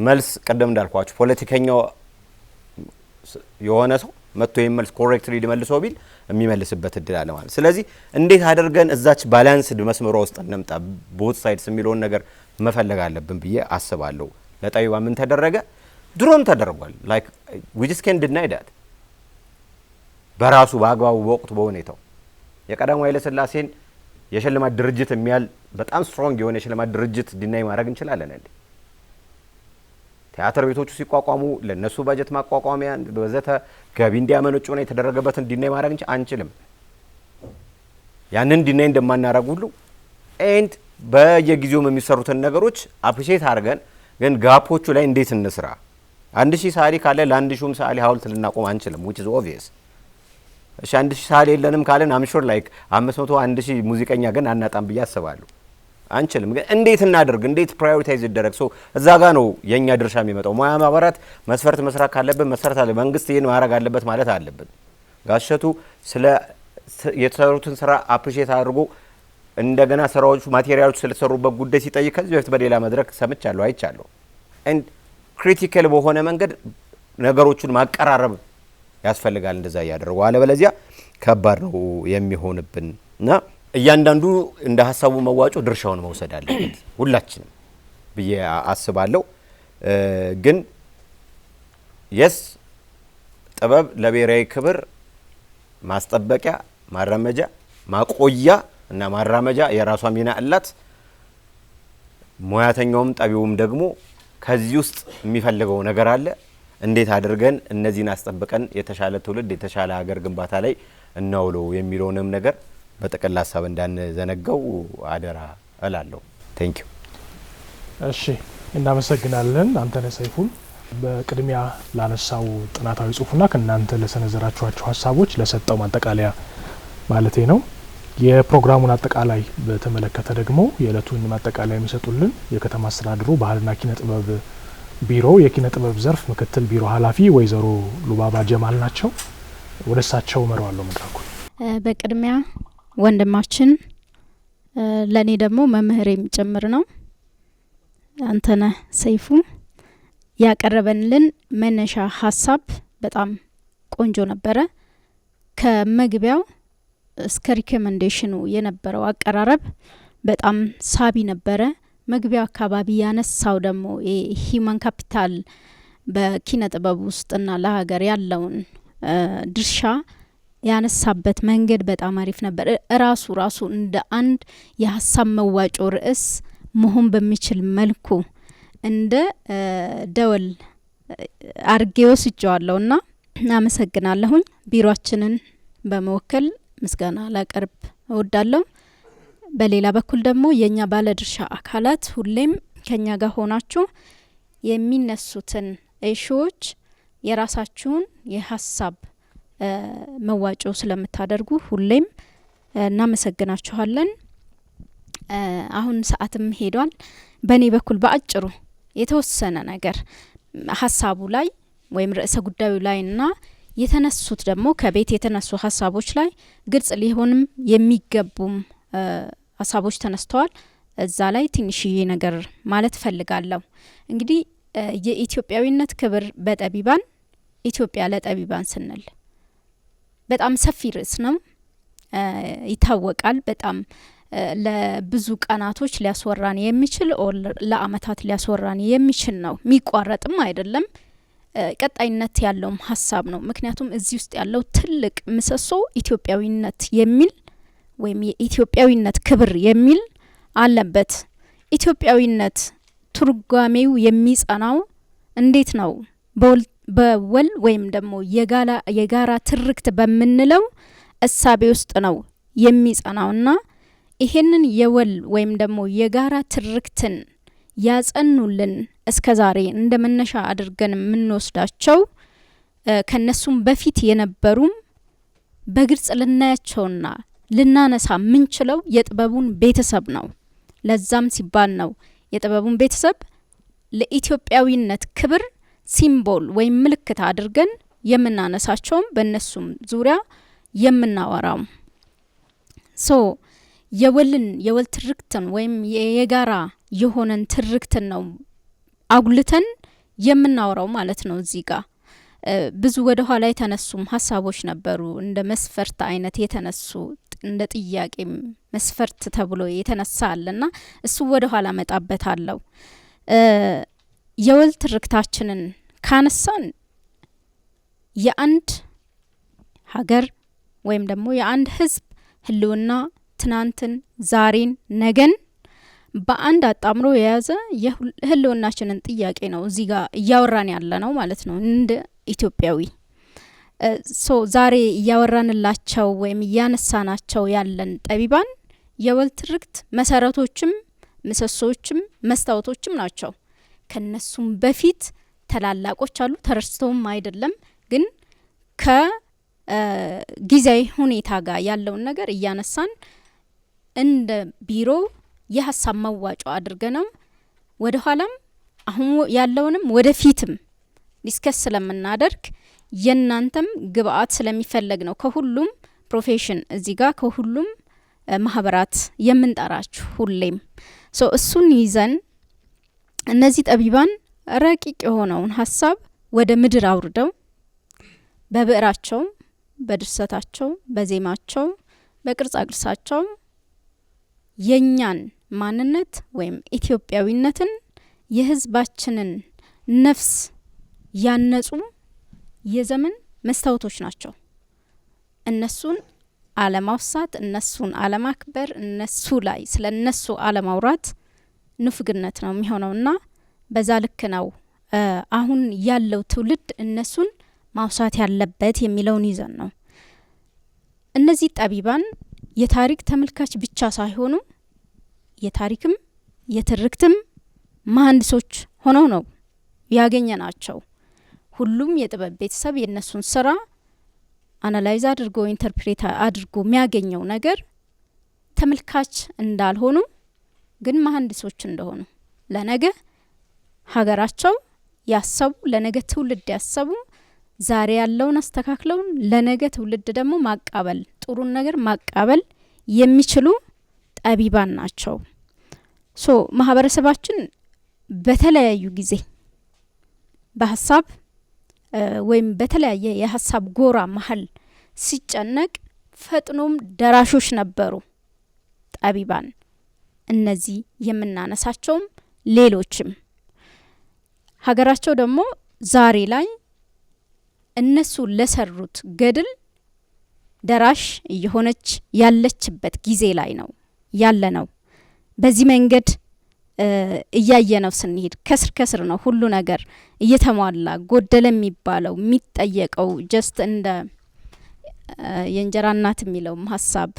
መልስ ቀደም እንዳልኳችሁ ፖለቲከኛው የሆነ ሰው መጥቶ ይመልስ ኮሬክትሊ ሊመልሰው ቢል የሚመልስበት እድል አለ ማለት። ስለዚህ እንዴት አድርገን እዛች ባላንስድ መስመሯ ውስጥ እንምጣ ቦት ሳይድስ የሚለውን ነገር መፈለግ አለብን ብዬ አስባለሁ። ለጠቢባ ምን ተደረገ? ድሮም ተደርጓል። ላይክ ዊ ጀስት ካንት ዲናይ ዳት በራሱ በአግባቡ በወቅቱ በሁኔታው የቀዳማዊ ኃይለ ሥላሴን የሽልማት ድርጅት የሚያል በጣም ስትሮንግ የሆነ የሽልማት ድርጅት ዲናይ ማድረግ እንችላለን እንዴ? ቲያትር ቤቶቹ ሲቋቋሙ ለነሱ ባጀት ማቋቋሚያ በዘተ ገቢ እንዲያመነጩ ነው የተደረገበትን ዲናይ ማድረግ አንችልም። ያንን ዲናይ እንደማናረግ ሁሉ ኤንድ በየጊዜው የሚሰሩትን ነገሮች አፕሪሼት አድርገን ግን ጋፖቹ ላይ እንዴት እንስራ? 1000 ሰዓሊ ካለ ለ1000 ሰዓሊ ሐውልት ልናቆም አንችልም which is obvious። እሺ 1000 ሰዓሊ የለንም ካለን I'm sure like 500 1000 ሙዚቀኛ ግን አናጣም ብዬ አስባለሁ። አንችልም ግን እንዴት እናደርግ? እንዴት ፕራዮሪታይዝ ይደረግ? ሶ እዛ ጋ ነው የኛ ድርሻ የሚመጣው። ሙያ ማህበራት መስፈርት መስራት ካለበት መስፈርት አለ። መንግስት ይሄን ማድረግ አለበት ማለት አለበት። ጋሸቱ ስለ የተሰሩትን ስራ አፕሪሼት አድርጎ እንደገና ስራዎቹ ማቴሪያሎች ስለተሰሩበት ጉዳይ ሲጠይቅ ከዚህ በፊት በሌላ መድረክ ሰምቻለሁ አይቻለሁ። ኤንድ ክሪቲካል በሆነ መንገድ ነገሮቹን ማቀራረብ ያስፈልጋል። እንደዛ ያደርጉ አለበለዚያ ከባድ ነው የሚሆንብን እና እያንዳንዱ እንደ ሀሳቡ መዋጮ ድርሻውን መውሰድ አለበት ሁላችንም ብዬ አስባለሁ። ግን የስ ጥበብ ለብሔራዊ ክብር ማስጠበቂያ፣ ማራመጃ፣ ማቆያ እና ማራመጃ የራሷ ሚና አላት። ሙያተኛውም ጠቢውም ደግሞ ከዚህ ውስጥ የሚፈልገው ነገር አለ። እንዴት አድርገን እነዚህን አስጠብቀን የተሻለ ትውልድ የተሻለ ሀገር ግንባታ ላይ እናውለው የሚለውንም ነገር በጥቅል ሀሳብ እንዳንዘነጋው አደራ እላለሁ። ቴንክ ዩ። እሺ እናመሰግናለን አንተነህ ሰይፉ በቅድሚያ ላነሳው ጥናታዊ ጽሁፍና ከእናንተ ለሰነዘራችኋቸው ሀሳቦች ለሰጠው ማጠቃለያ ማለቴ ነው። የፕሮግራሙን አጠቃላይ በተመለከተ ደግሞ የዕለቱን ማጠቃለያ የሚሰጡልን የከተማ አስተዳደሩ ባህልና ኪነ ጥበብ ቢሮ የኪነ ጥበብ ዘርፍ ምክትል ቢሮ ኃላፊ ወይዘሮ ሉባባ ጀማል ናቸው። ወደ እሳቸው እመራዋለሁ መድረኩን። በቅድሚያ ወንድማችን ለኔ ደግሞ መምህር የሚጨምር ነው አንተነህ ሰይፉ ያቀረበንልን መነሻ ሀሳብ በጣም ቆንጆ ነበረ። ከመግቢያው እስከ ሪኮመንዴሽኑ የነበረው አቀራረብ በጣም ሳቢ ነበረ። መግቢያው አካባቢ ያነሳው ደግሞ የሂውማን ካፒታል በኪነ ጥበብ ውስጥና ለሀገር ያለውን ድርሻ ያነሳበት መንገድ በጣም አሪፍ ነበር። ራሱ እንደ አንድ የሀሳብ መዋጮ ርዕስ መሆን በሚችል መልኩ እንደ ደወል አርጌ ወስጄዋለሁና አመሰግናለሁኝ። ቢሮአችንን በመወከል ምስጋና ላቀርብ እወዳለሁ። በሌላ በኩል ደግሞ የኛ ባለድርሻ አካላት ሁሌም ከኛ ጋር ሆናችሁ የሚነሱትን ኢሹዎች የራሳችሁን የሀሳብ መዋጮ ስለምታደርጉ ሁሌም እናመሰግናችኋለን። አሁን ሰዓትም ሄዷል። በእኔ በኩል በአጭሩ የተወሰነ ነገር ሀሳቡ ላይ ወይም ርዕሰ ጉዳዩ ላይና የተነሱት ደግሞ ከቤት የተነሱ ሀሳቦች ላይ ግልጽ ሊሆንም የሚገቡም ሀሳቦች ተነስተዋል። እዛ ላይ ትንሽዬ ነገር ማለት ፈልጋለሁ። እንግዲህ የኢትዮጵያዊነት ክብር በጠቢባን ኢትዮጵያ ለጠቢባን ስንል በጣም ሰፊ ርዕስ ነው፣ ይታወቃል። በጣም ለብዙ ቀናቶች ሊያስወራን የሚችል ለአመታት ሊያስወራን የሚችል ነው። የሚቋረጥም አይደለም፣ ቀጣይነት ያለውም ሀሳብ ነው። ምክንያቱም እዚህ ውስጥ ያለው ትልቅ ምሰሶ ኢትዮጵያዊነት የሚል ወይም የኢትዮጵያዊነት ክብር የሚል አለበት። ኢትዮጵያዊነት ትርጓሜው የሚጸናው እንዴት ነው? በወል ወይም ደግሞ የጋራ ትርክት በምንለው እሳቤ ውስጥ ነው የሚጸናውና ይሄንን የወል ወይም ደግሞ የጋራ ትርክትን ያጸኑልን እስከዛሬ እንደ መነሻ አድርገን የምንወስዳቸው ከነሱም በፊት የነበሩም በግልጽ ልናያቸውና ልናነሳ ምንችለው የጥበቡን ቤተሰብ ነው። ለዛም ሲባል ነው የጥበቡን ቤተሰብ ለኢትዮጵያዊነት ክብር ሲምቦል ወይም ምልክት አድርገን የምናነሳቸውም በእነሱም ዙሪያ የምናወራው። የወል ትርክትን ወይም የጋራ የሆነን ትርክትን ነው አጉልተን የምናወራው ማለት ነው። እዚህ ጋር ብዙ ወደ ኋላ የተነሱም ሀሳቦች ነበሩ፣ እንደ መስፈርት አይነት የተነሱ እንደ ጥያቄ መስፈርት ተብሎ የተነሳ አለና እሱ ወደ ኋላ መጣበታለሁ። የወል ትርክታችንን ካነሳን የአንድ ሀገር ወይም ደግሞ የአንድ ህዝብ ህልውና ትናንትን፣ ዛሬን፣ ነገን በአንድ አጣምሮ የያዘ የህልውናችንን ጥያቄ ነው እዚህ ጋር እያወራን ያለ ነው ማለት ነው። እንደ ኢትዮጵያዊ ዛሬ እያወራንላቸው ወይም እያነሳናቸው ያለን ጠቢባን የወል ትርክት መሰረቶችም ምሰሶዎችም መስታወቶችም ናቸው። ከነሱም በፊት ተላላቆች አሉ፣ ተረስተውም አይደለም፣ ግን ከጊዜያዊ ሁኔታ ጋር ያለውን ነገር እያነሳን እንደ ቢሮ የሀሳብ መዋጮ አድርገነው ወደ ኋላም አሁን ያለውንም ወደፊትም ዲስከስ ስለምናደርግ የናንተም ግብአት ስለሚፈለግ ነው። ከሁሉም ፕሮፌሽን እዚህ ጋር ከሁሉም ማህበራት የምንጠራችሁ ሁሌም እሱን ይዘን እነዚህ ጠቢባን ረቂቅ የሆነውን ሀሳብ ወደ ምድር አውርደው በብዕራቸው፣ በድርሰታቸው፣ በዜማቸው፣ በቅርጻ ቅርሳቸው የኛን ማንነት ወይም ኢትዮጵያዊነትን የህዝባችንን ነፍስ ያነጹ የዘመን መስታወቶች ናቸው። እነሱን አለማውሳት፣ እነሱን አለማክበር፣ እነሱ ላይ ስለ እነሱ አለማውራት ንፍግነት ነው የሚሆነውና በዛ ልክ ነው አሁን ያለው ትውልድ እነሱን ማውሳት ያለበት የሚለውን ይዘን ነው። እነዚህ ጠቢባን የታሪክ ተመልካች ብቻ ሳይሆኑ የታሪክም የትርክትም መሀንዲሶች ሆነው ነው ያገኘናቸው። ሁሉም የጥበብ ቤተሰብ የነሱን ስራ አናላይዝ አድርጎ ኢንተርፕሬት አድርጎ የሚያገኘው ነገር ተመልካች እንዳልሆኑ ግን መሀንዲሶች እንደሆኑ ለነገ ሀገራቸው ያሰቡ፣ ለነገ ትውልድ ያሰቡ፣ ዛሬ ያለውን አስተካክለው ለነገ ትውልድ ደግሞ ማቃበል፣ ጥሩን ነገር ማቃበል የሚችሉ ጠቢባን ናቸው። ማህበረሰባችን በተለያዩ ጊዜ በሀሳብ ወይም በተለያየ የሀሳብ ጎራ መሀል ሲጨነቅ ፈጥኖም ደራሾች ነበሩ ጠቢባን። እነዚህ የምናነሳቸውም ሌሎችም ሀገራቸው ደግሞ ዛሬ ላይ እነሱ ለሰሩት ገድል ደራሽ እየሆነች ያለችበት ጊዜ ላይ ነው ያለ ነው። በዚህ መንገድ እያየነው ስንሄድ ከስር ከስር ነው ሁሉ ነገር እየተሟላ ጎደለ የሚባለው የሚጠየቀው ጀስት እንደ የእንጀራ እናት የሚለው ሀሳብ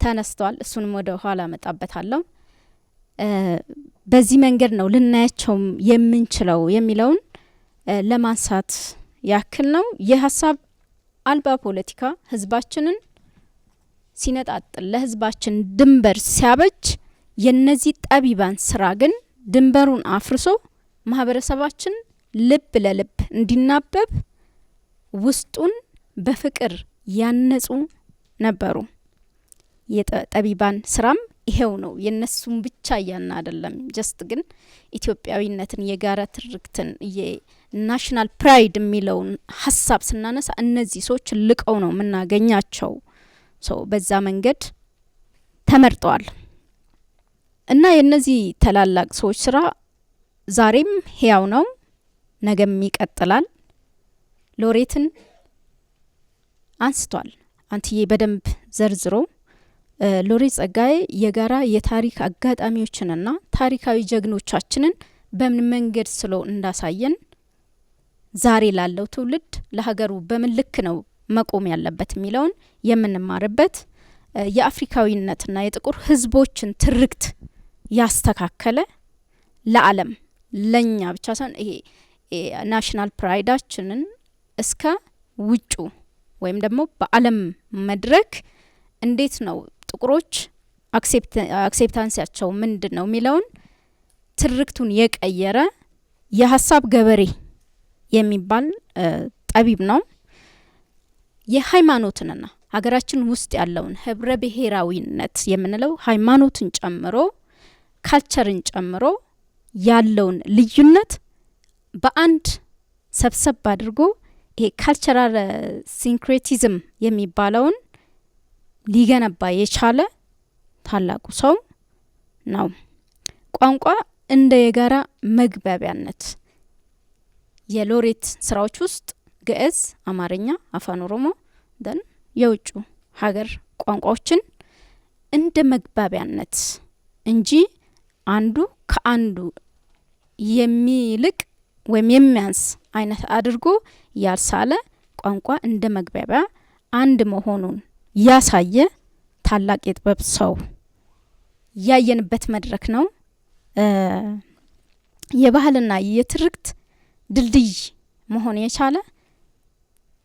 ተነስቷል። እሱንም ወደ ኋላ መጣበታለሁ። በዚህ መንገድ ነው ልናያቸው የምንችለው የሚለውን ለማንሳት ያክል ነው። የሀሳብ አልባ ፖለቲካ ህዝባችንን ሲነጣጥል ለህዝባችን ድንበር ሲያበጅ የነዚህ ጠቢባን ስራ ግን ድንበሩን አፍርሶ ማህበረሰባችን ልብ ለልብ እንዲናበብ ውስጡን በፍቅር ያነጹ ነበሩ። የጠቢባን ስራም ይሄው ነው። የነሱም ብቻ ያና አይደለም። ጀስት ግን ኢትዮጵያዊነትን የጋራ ትርክትን የናሽናል ፕራይድ የሚለውን ሀሳብ ስናነሳ እነዚህ ሰዎች ልቀው ነው የምናገኛቸው። በዛ መንገድ ተመርጠዋል እና የነዚህ ታላላቅ ሰዎች ስራ ዛሬም ህያው ነው፣ ነገም ይቀጥላል። ሎሬትን አንስቷል አንትዬ በደንብ ዘርዝሮ። ሎሬት ጸጋዬ የጋራ የታሪክ አጋጣሚዎችንና ታሪካዊ ጀግኖቻችንን በምን መንገድ ስሎ እንዳሳየን ዛሬ ላለው ትውልድ ለሀገሩ በምን ልክ ነው መቆም ያለበት የሚለውን የምንማርበት የአፍሪካዊነትና የጥቁር ህዝቦችን ትርክት ያስተካከለ ለዓለም ለኛ ብቻ ሳይሆን ይሄ ናሽናል ፕራይዳችንን እስከ ውጩ ወይም ደግሞ በዓለም መድረክ እንዴት ነው ጥቁሮች አክሴፕታንሲያቸው ምንድነው የሚለውን ትርክቱን የቀየረ የሀሳብ ገበሬ የሚባል ጠቢብ ነው። የሃይማኖትንና ሀገራችን ውስጥ ያለውን ህብረ ብሔራዊነት የምንለው ሃይማኖትን ጨምሮ ካልቸርን ጨምሮ ያለውን ልዩነት በአንድ ሰብሰብ አድርጎ ይሄ ካልቸራል ሲንክሬቲዝም የሚባለውን ሊገነባ የቻለ ታላቁ ሰው ነው። ቋንቋ እንደ የጋራ መግባቢያነት የሎሬት ስራዎች ውስጥ ግዕዝ፣ አማርኛ፣ አፋን ኦሮሞ ደን የውጭ ሀገር ቋንቋዎችን እንደ መግባቢያነት እንጂ አንዱ ከአንዱ የሚልቅ ወይም የሚያንስ አይነት አድርጎ ያልሳለ ቋንቋ እንደ መግባቢያ አንድ መሆኑን ያሳየ ታላቅ የጥበብ ሰው ያየንበት መድረክ ነው። የባህልና የትርክት ድልድይ መሆን የቻለ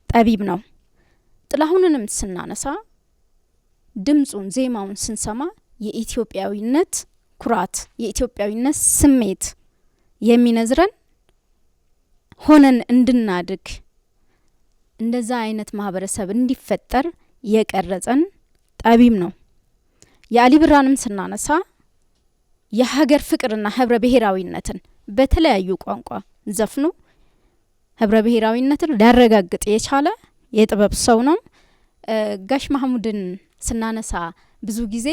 ጠቢብ ነው። ጥላሁንንም ስናነሳ ድምጹን ዜማውን ስንሰማ የኢትዮጵያዊነት ኩራት የኢትዮጵያዊነት ስሜት የሚነዝረን ሆነን እንድናድግ እንደዛ አይነት ማህበረሰብ እንዲፈጠር የቀረጸን ጠቢብ ነው። የአሊ ብራንም ስናነሳ የሀገር ፍቅርና ህብረ ብሔራዊነትን በተለያዩ ቋንቋ ዘፍኑ ህብረ ብሔራዊነትን ሊያረጋግጥ የቻለ የጥበብ ሰው ነው። ጋሽ ማህሙድን ስናነሳ ብዙ ጊዜ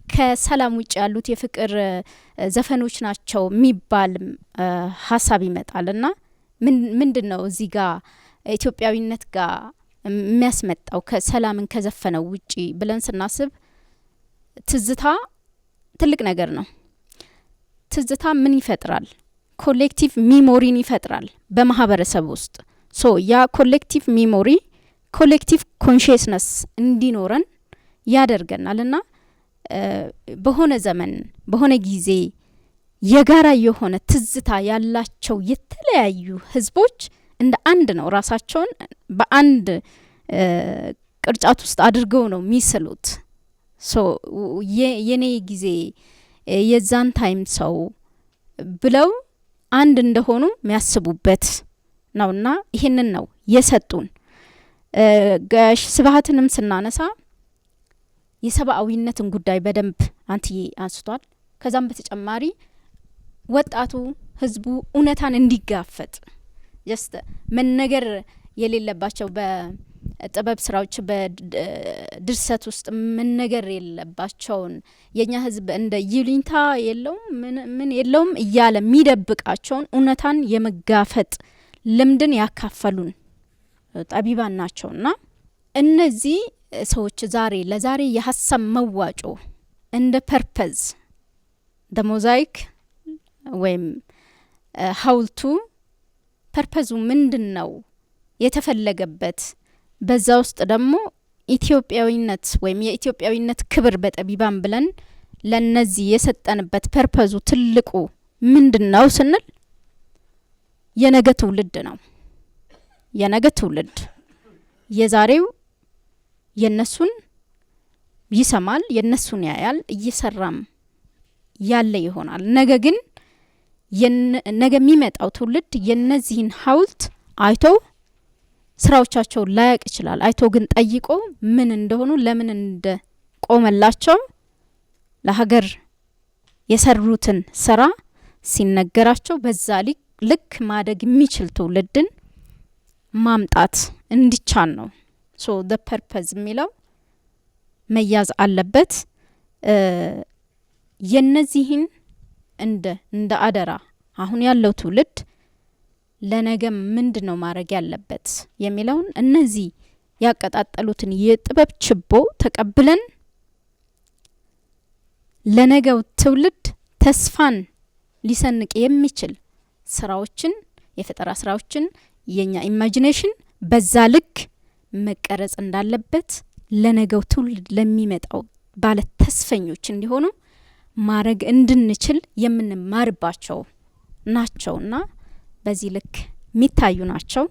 ከሰላም ውጭ ያሉት የፍቅር ዘፈኖች ናቸው የሚባል ሀሳብ ይመጣልና ምንድነው እዚህ ጋር ኢትዮጵያዊነት ጋር የሚያስመጣው ከሰላምን ከዘፈነው ውጪ ብለን ስናስብ ትዝታ ትልቅ ነገር ነው። ትዝታ ምን ይፈጥራል? ኮሌክቲቭ ሚሞሪን ይፈጥራል በማህበረሰብ ውስጥ። ያ ኮሌክቲቭ ሚሞሪ ኮሌክቲቭ ኮንሽስነስ እንዲኖረን ያደርገናልና በሆነ ዘመን በሆነ ጊዜ የጋራ የሆነ ትዝታ ያላቸው የተለያዩ ህዝቦች እንደ አንድ ነው ራሳቸውን በአንድ ቅርጫት ውስጥ አድርገው ነው የሚስሉት። የኔ ጊዜ የዛን ታይም ሰው ብለው አንድ እንደሆኑ የሚያስቡበት ነውና ይሄንን ነው የሰጡን። ጋሽ ስብሃትንም ስናነሳ የሰብአዊነትን ጉዳይ በደንብ አንትዬ አንስቷል። ከዛም በተጨማሪ ወጣቱ ህዝቡ እውነታን እንዲጋፈጥ ጀስት መነገር የሌለባቸው በጥበብ ስራዎች በድርሰት ውስጥ መነገር የሌለባቸውን የኛ ህዝብ እንደ ይሉኝታ የለውም ምን የለውም እያለ የሚደብቃቸውን እውነታን የመጋፈጥ ልምድን ያካፈሉን ጠቢባን ናቸውና እነዚህ ሰዎች ዛሬ ለዛሬ የሀሳብ መዋጮ እንደ ፐርፐዝ ደሞዛይክ ወይም ሀውልቱ ፐርፐዙ ምንድነው የተፈለገበት? በዛ ውስጥ ደግሞ ኢትዮጵያዊነት ወይም የኢትዮጵያዊነት ክብር በጠቢባን ብለን ለነዚህ የሰጠንበት ፐርፐዙ ትልቁ ምንድነው ስንል የነገ ትውልድ ነው። የነገ ትውልድ የዛሬው የነሱን ይሰማል፣ የነሱን ያያል፣ እየሰራም ያለ ይሆናል። ነገ ግን ነገ የሚመጣው ትውልድ የነዚህን ሐውልት አይቶ ስራዎቻቸው ላያቅ ይችላል። አይቶ ግን ጠይቆ ምን እንደሆኑ ለምን እንደቆመላቸው ለሀገር የሰሩትን ስራ ሲነገራቸው በዛ ልክ ማደግ የሚችል ትውልድን ማምጣት እንዲቻል ነው። ሶ the purpose የሚለው መያዝ አለበት። የነዚህን እንደ አደራ አሁን ያለው ትውልድ ለነገ ምንድነው ማድረግ ያለበት የሚለውን እነዚህ ያቀጣጠሉትን የጥበብ ችቦ ተቀብለን ለነገው ትውልድ ተስፋን ሊሰንቅ የሚችል ስራዎችን የፈጠራ ስራዎችን የኛ ኢማጂኔሽን በዛ ልክ መቀረጽ እንዳለበት ለነገው ትውልድ ለሚመጣው ባለ ተስፈኞች እንዲሆኑ ማድረግ እንድንችል የምንማርባቸው ናቸውና በዚህ ልክ የሚታዩ ናቸው።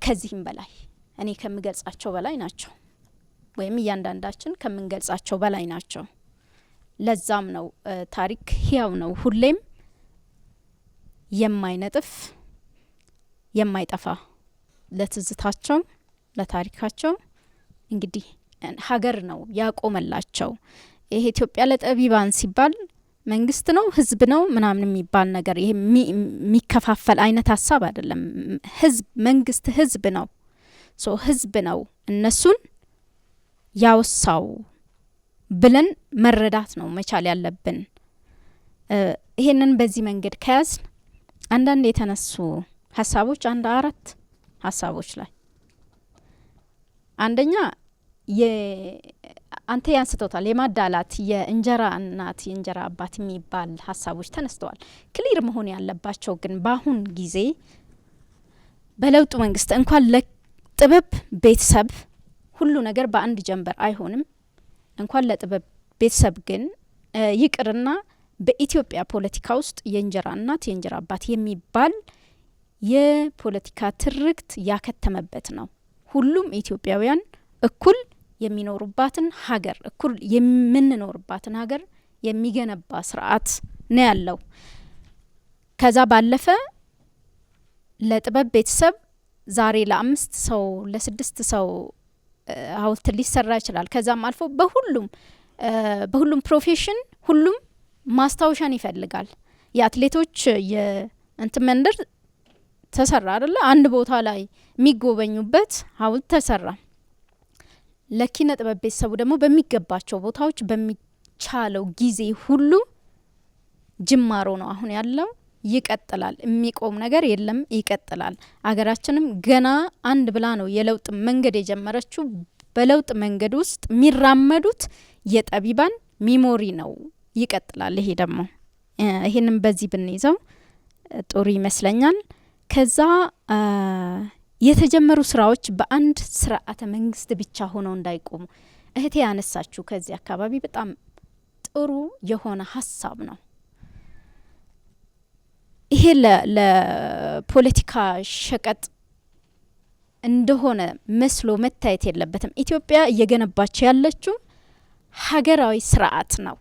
ከዚህም በላይ እኔ ከምገልጻቸው በላይ ናቸው፣ ወይም እያንዳንዳችን ከምንገልጻቸው በላይ ናቸው። ለዛም ነው ታሪክ ህያው ነው፣ ሁሌም የማይነጥፍ የማይጠፋ ለትዝታቸው ለታሪካቸው እንግዲህ ሀገር ነው ያቆመላቸው። ይሄ ኢትዮጵያ ለጠቢባን ሲባል መንግስት ነው ህዝብ ነው ምናምን የሚባል ነገር ይሄ የሚከፋፈል አይነት ሀሳብ አይደለም። ህዝብ መንግስት ህዝብ ነው። ሶ ህዝብ ነው እነሱን ያወሳው ብለን መረዳት ነው መቻል ያለብን። ይሄንን በዚህ መንገድ ከያዝን አንዳንድ የተነሱ ሀሳቦች አንድ 4 ሀሳቦች ላይ አንደኛ አንተ ያንስተውታል የማዳላት የእንጀራ እናት የእንጀራ አባት የሚባል ሀሳቦች ተነስተዋል። ክሊር መሆን ያለባቸው ግን በአሁን ጊዜ በለውጡ መንግስት እንኳን ለጥበብ ቤተሰብ ሁሉ ነገር በአንድ ጀንበር አይሆንም። እንኳን ለጥበብ ቤተሰብ ግን ይቅርና በኢትዮጵያ ፖለቲካ ውስጥ የእንጀራ እናት የእንጀራ አባት የሚባል የፖለቲካ ትርክት ያከተመበት ነው። ሁሉም ኢትዮጵያውያን እኩል የሚኖሩባትን ሀገር እኩል የምንኖርባትን ሀገር የሚገነባ ስርዓት ነው ያለው። ከዛ ባለፈ ለጥበብ ቤተሰብ ዛሬ ለ5 ሰው ለ6 ሰው ሐውልት ሊሰራ ይችላል። ከዛም አልፎ በሁሉም ፕሮፌሽን ሁሉም ማስታወሻን ይፈልጋል። የአትሌቶች የእንትን መንደር ተሰራ አይደለ? አንድ ቦታ ላይ የሚጎበኙበት ሐውልት ተሰራ። ለኪነ ጥበብ ቤተሰቡ ደግሞ በሚገባቸው ቦታዎች በሚቻለው ጊዜ ሁሉ ጅማሮ ነው አሁን ያለው፣ ይቀጥላል። የሚቆም ነገር የለም፣ ይቀጥላል። አገራችንም ገና አንድ ብላ ነው የለውጥ መንገድ የጀመረችው። በለውጥ መንገድ ውስጥ የሚራመዱት የጠቢባን ሚሞሪ ነው፣ ይቀጥላል። ይሄ ደግሞ ይሄንን በዚህ ብንይዘው ጥሩ ይመስለኛል። ከዛ የተጀመሩ ስራዎች በአንድ ስርዓተ መንግስት ብቻ ሆነው እንዳይቆሙ እህቴ ያነሳችሁ ከዚህ አካባቢ በጣም ጥሩ የሆነ ሀሳብ ነው። ይሄ ለፖለቲካ ሸቀጥ እንደሆነ መስሎ መታየት የለበትም። ኢትዮጵያ እየገነባች ያለችው ሀገራዊ ስርዓት ነው፣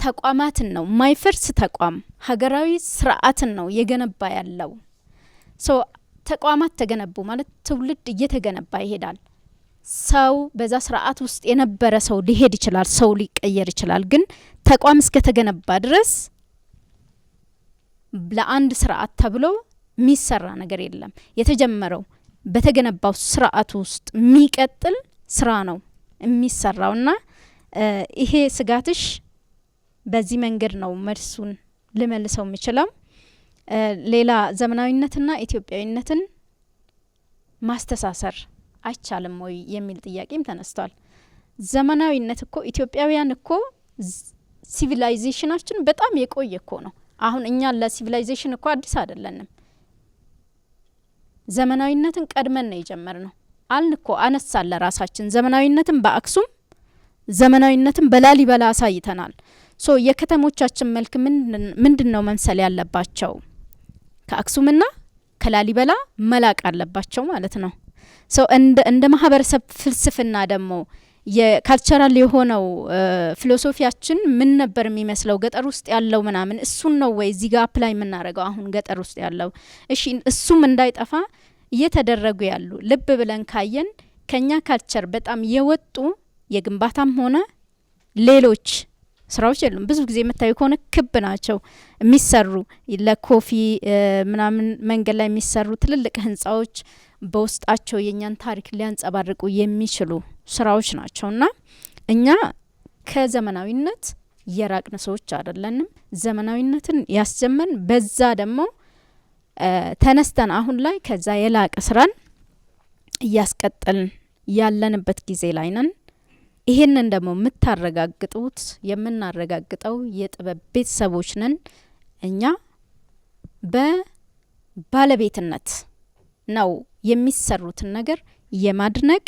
ተቋማትን ነው። ማይፈርስ ተቋም ሀገራዊ ስርዓትን ነው የገነባ ያለው። ሶ ተቋማት ተገነቡ ማለት ትውልድ እየተገነባ ይሄዳል። ሰው በዛ ስርዓት ውስጥ የነበረ ሰው ሊሄድ ይችላል፣ ሰው ሊቀየር ይችላል። ግን ተቋም እስከ ተገነባ ድረስ ለአንድ ስርዓት ተብሎ የሚሰራ ነገር የለም። የተጀመረው በተገነባው ስርዓት ውስጥ የሚቀጥል ስራ ነው የሚሰራውና ይሄ ስጋትሽ በዚህ መንገድ ነው መልሱን ልመልሰው የምችለው። ሌላ ዘመናዊነትና ኢትዮጵያዊነትን ማስተሳሰር አይቻልም ወይ የሚል ጥያቄም ተነስቷል። ዘመናዊነት እኮ ኢትዮጵያውያን እኮ ሲቪላይዜሽናችን በጣም የቆየ እኮ ነው። አሁን እኛ ለሲቪላይዜሽን እኮ አዲስ አይደለንም። ዘመናዊነትን ቀድመን ነው የጀመርነው። አልን እኮ አነሳለ ራሳችን ዘመናዊነትን በአክሱም ዘመናዊነትን በላሊበላ አሳይተናል። ሶ የከተሞቻችን መልክ ምንድነው መምሰል ያለባቸው? ከአክሱምና ከላሊበላ መላቅ አለባቸው ማለት ነው። ሶ እንደ ማህበረሰብ ፍልስፍና ደግሞ የካልቸራል የሆነው ፊሎሶፊያችን ምን ነበር የሚመስለው ገጠር ውስጥ ያለው ምናምን እሱን ነው ወይ እዚህ ጋር አፕላይ የምናደርገው አሁን ገጠር ውስጥ ያለው? እሺ እሱም እንዳይጠፋ እየተደረጉ ያሉ ልብ ብለን ካየን ከኛ ካልቸር በጣም የወጡ የግንባታም ሆነ ሌሎች ስራዎች የሉም። ብዙ ጊዜ የምታዩ ከሆነ ክብ ናቸው የሚሰሩ ለኮፊ ምናምን መንገድ ላይ የሚሰሩ ትልልቅ ህንጻዎች በውስጣቸው የኛን ታሪክ ሊያንጸባርቁ የሚችሉ ስራዎች ናቸውና እኛ ከዘመናዊነት የራቅን ሰዎች አይደለንም። ዘመናዊነትን ያስጀመርን በዛ ደግሞ ተነስተን አሁን ላይ ከዛ የላቀ ስራን እያስቀጠልን ያለንበት ጊዜ ላይ ነን። ይሄንን ደግሞ የምታረጋግጡት የምናረጋግጠው የጥበብ ቤተሰቦች ነን። እኛ በባለቤትነት ነው የሚሰሩትን ነገር የማድነቅ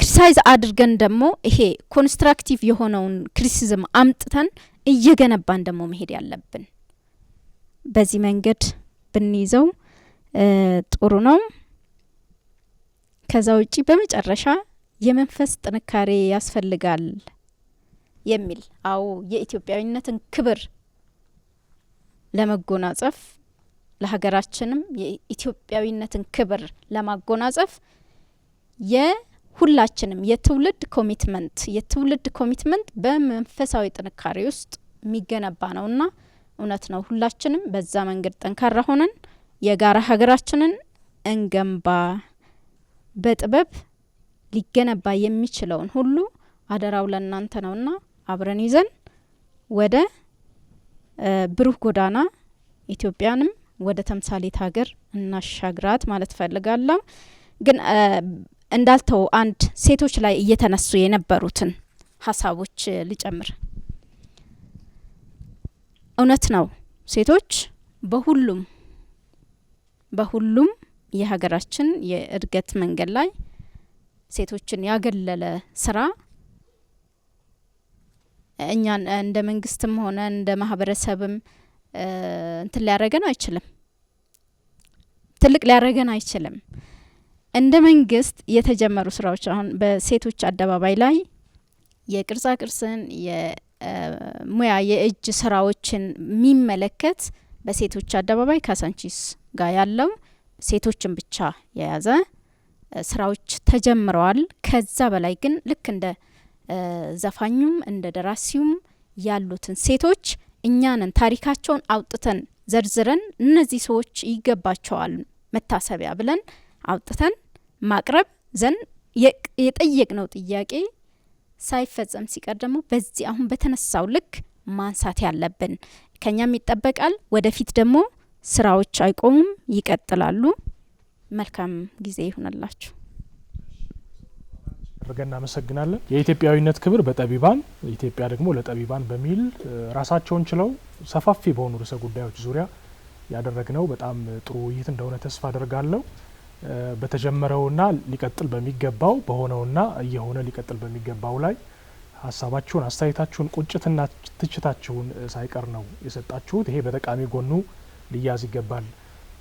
ክሪቲሳይዝ አድርገን ደግሞ ይሄ ኮንስትራክቲቭ የሆነውን ክሪቲሲዝም አምጥተን እየገነባን ደግሞ መሄድ ያለብን በዚህ መንገድ ብንይዘው ጥሩ ነው። ከዛ ውጪ በመጨረሻ የመንፈስ ጥንካሬ ያስፈልጋል የሚል አዎ የኢትዮጵያዊነትን ክብር ለመጎናጸፍ ለሀገራችንም የኢትዮጵያዊነትን ክብር ለማጎናጸፍ የሁላችንም የትውልድ ኮሚትመንት በመንፈሳዊ ጥንካሬ ውስጥ የሚገነባ ነውና እውነት ነው። ሁላችንም በዛ መንገድ ጠንካራ ሆነን የጋራ ሀገራችንን እንገንባ። በጥበብ ሊገነባ የሚችለውን ሁሉ አደራው ለእናንተ ነውና አብረን ይዘን ወደ ብሩህ ጎዳና ኢትዮጵያንም ወደ ተምሳሌት ሀገር እናሻግራት ማለት ፈልጋለሁ። ግን እንዳልተው አንድ ሴቶች ላይ እየተነሱ የነበሩትን ሀሳቦች ልጨምር። እውነት ነው ሴቶች በሁሉም የሀገራችን የእድገት መንገድ ላይ ሴቶችን ያገለለ ስራ እኛን እንደ መንግስትም ሆነ እንደ ማህበረሰብም እንትን ሊያረገን አይችልም፣ ትልቅ ሊያረገን አይችልም። እንደ መንግስት የተጀመሩ ስራዎች አሁን በሴቶች አደባባይ ላይ የቅርጻ ቅርስን የሙያ የእጅ ስራዎችን የሚመለከት በሴቶች አደባባይ ካሳንቺስ ጋር ያለው ሴቶችን ብቻ የያዘ ስራዎች ተጀምረዋል። ከዛ በላይ ግን ልክ እንደ ዘፋኙም እንደ ደራሲውም ያሉትን ሴቶች እኛንን ታሪካቸውን አውጥተን ዘርዝረን እነዚህ ሰዎች ይገባቸዋል መታሰቢያ ብለን አውጥተን ማቅረብ ዘንድ የጠየቅነው ጥያቄ ሳይፈጸም ሲቀር ደግሞ በዚህ አሁን በተነሳው ልክ ማንሳት ያለብን ከኛም ይጠበቃል። ወደፊት ደግሞ ስራዎች አይቆሙም፣ ይቀጥላሉ። መልካም ጊዜ ይሁንላችሁ። አድርገን እናመሰግናለን። የኢትዮጵያዊነት ክብር በጠቢባን ኢትዮጵያ ደግሞ ለጠቢባን በሚል ራሳቸውን ችለው ሰፋፊ በሆኑ ርዕሰ ጉዳዮች ዙሪያ ያደረግነው በጣም ጥሩ ውይይት እንደሆነ ተስፋ አደርጋለሁ። በተጀመረውና ሊቀጥል በሚገባው በሆነውና እየሆነ ሊቀጥል በሚገባው ላይ ሀሳባችሁን፣ አስተያየታችሁን፣ ቁጭትና ትችታችሁን ሳይቀር ነው የሰጣችሁት። ይሄ በጠቃሚ ጎኑ ሊያዝ ይገባል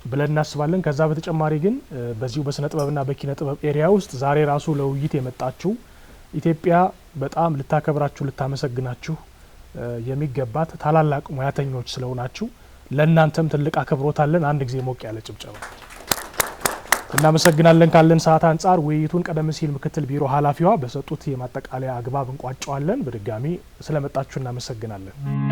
ብለን እናስባለን። ከዛ በተጨማሪ ግን በዚሁ በስነ ጥበብና በኪነ ጥበብ ኤሪያ ውስጥ ዛሬ ራሱ ለውይይት የመጣችሁ ኢትዮጵያ በጣም ልታከብራችሁ ልታመሰግናችሁ የሚገባት ታላላቅ ሙያተኞች ስለሆናችሁ ለእናንተም ትልቅ አክብሮት አለን። አንድ ጊዜ ሞቅ ያለ ጭብጨባ እናመሰግናለን። ካለን ሰዓት አንጻር ውይይቱን ቀደም ሲል ምክትል ቢሮ ኃላፊዋ በሰጡት የማጠቃለያ አግባብ እንቋጨዋለን። በድጋሚ ስለመጣችሁ እናመሰግናለን።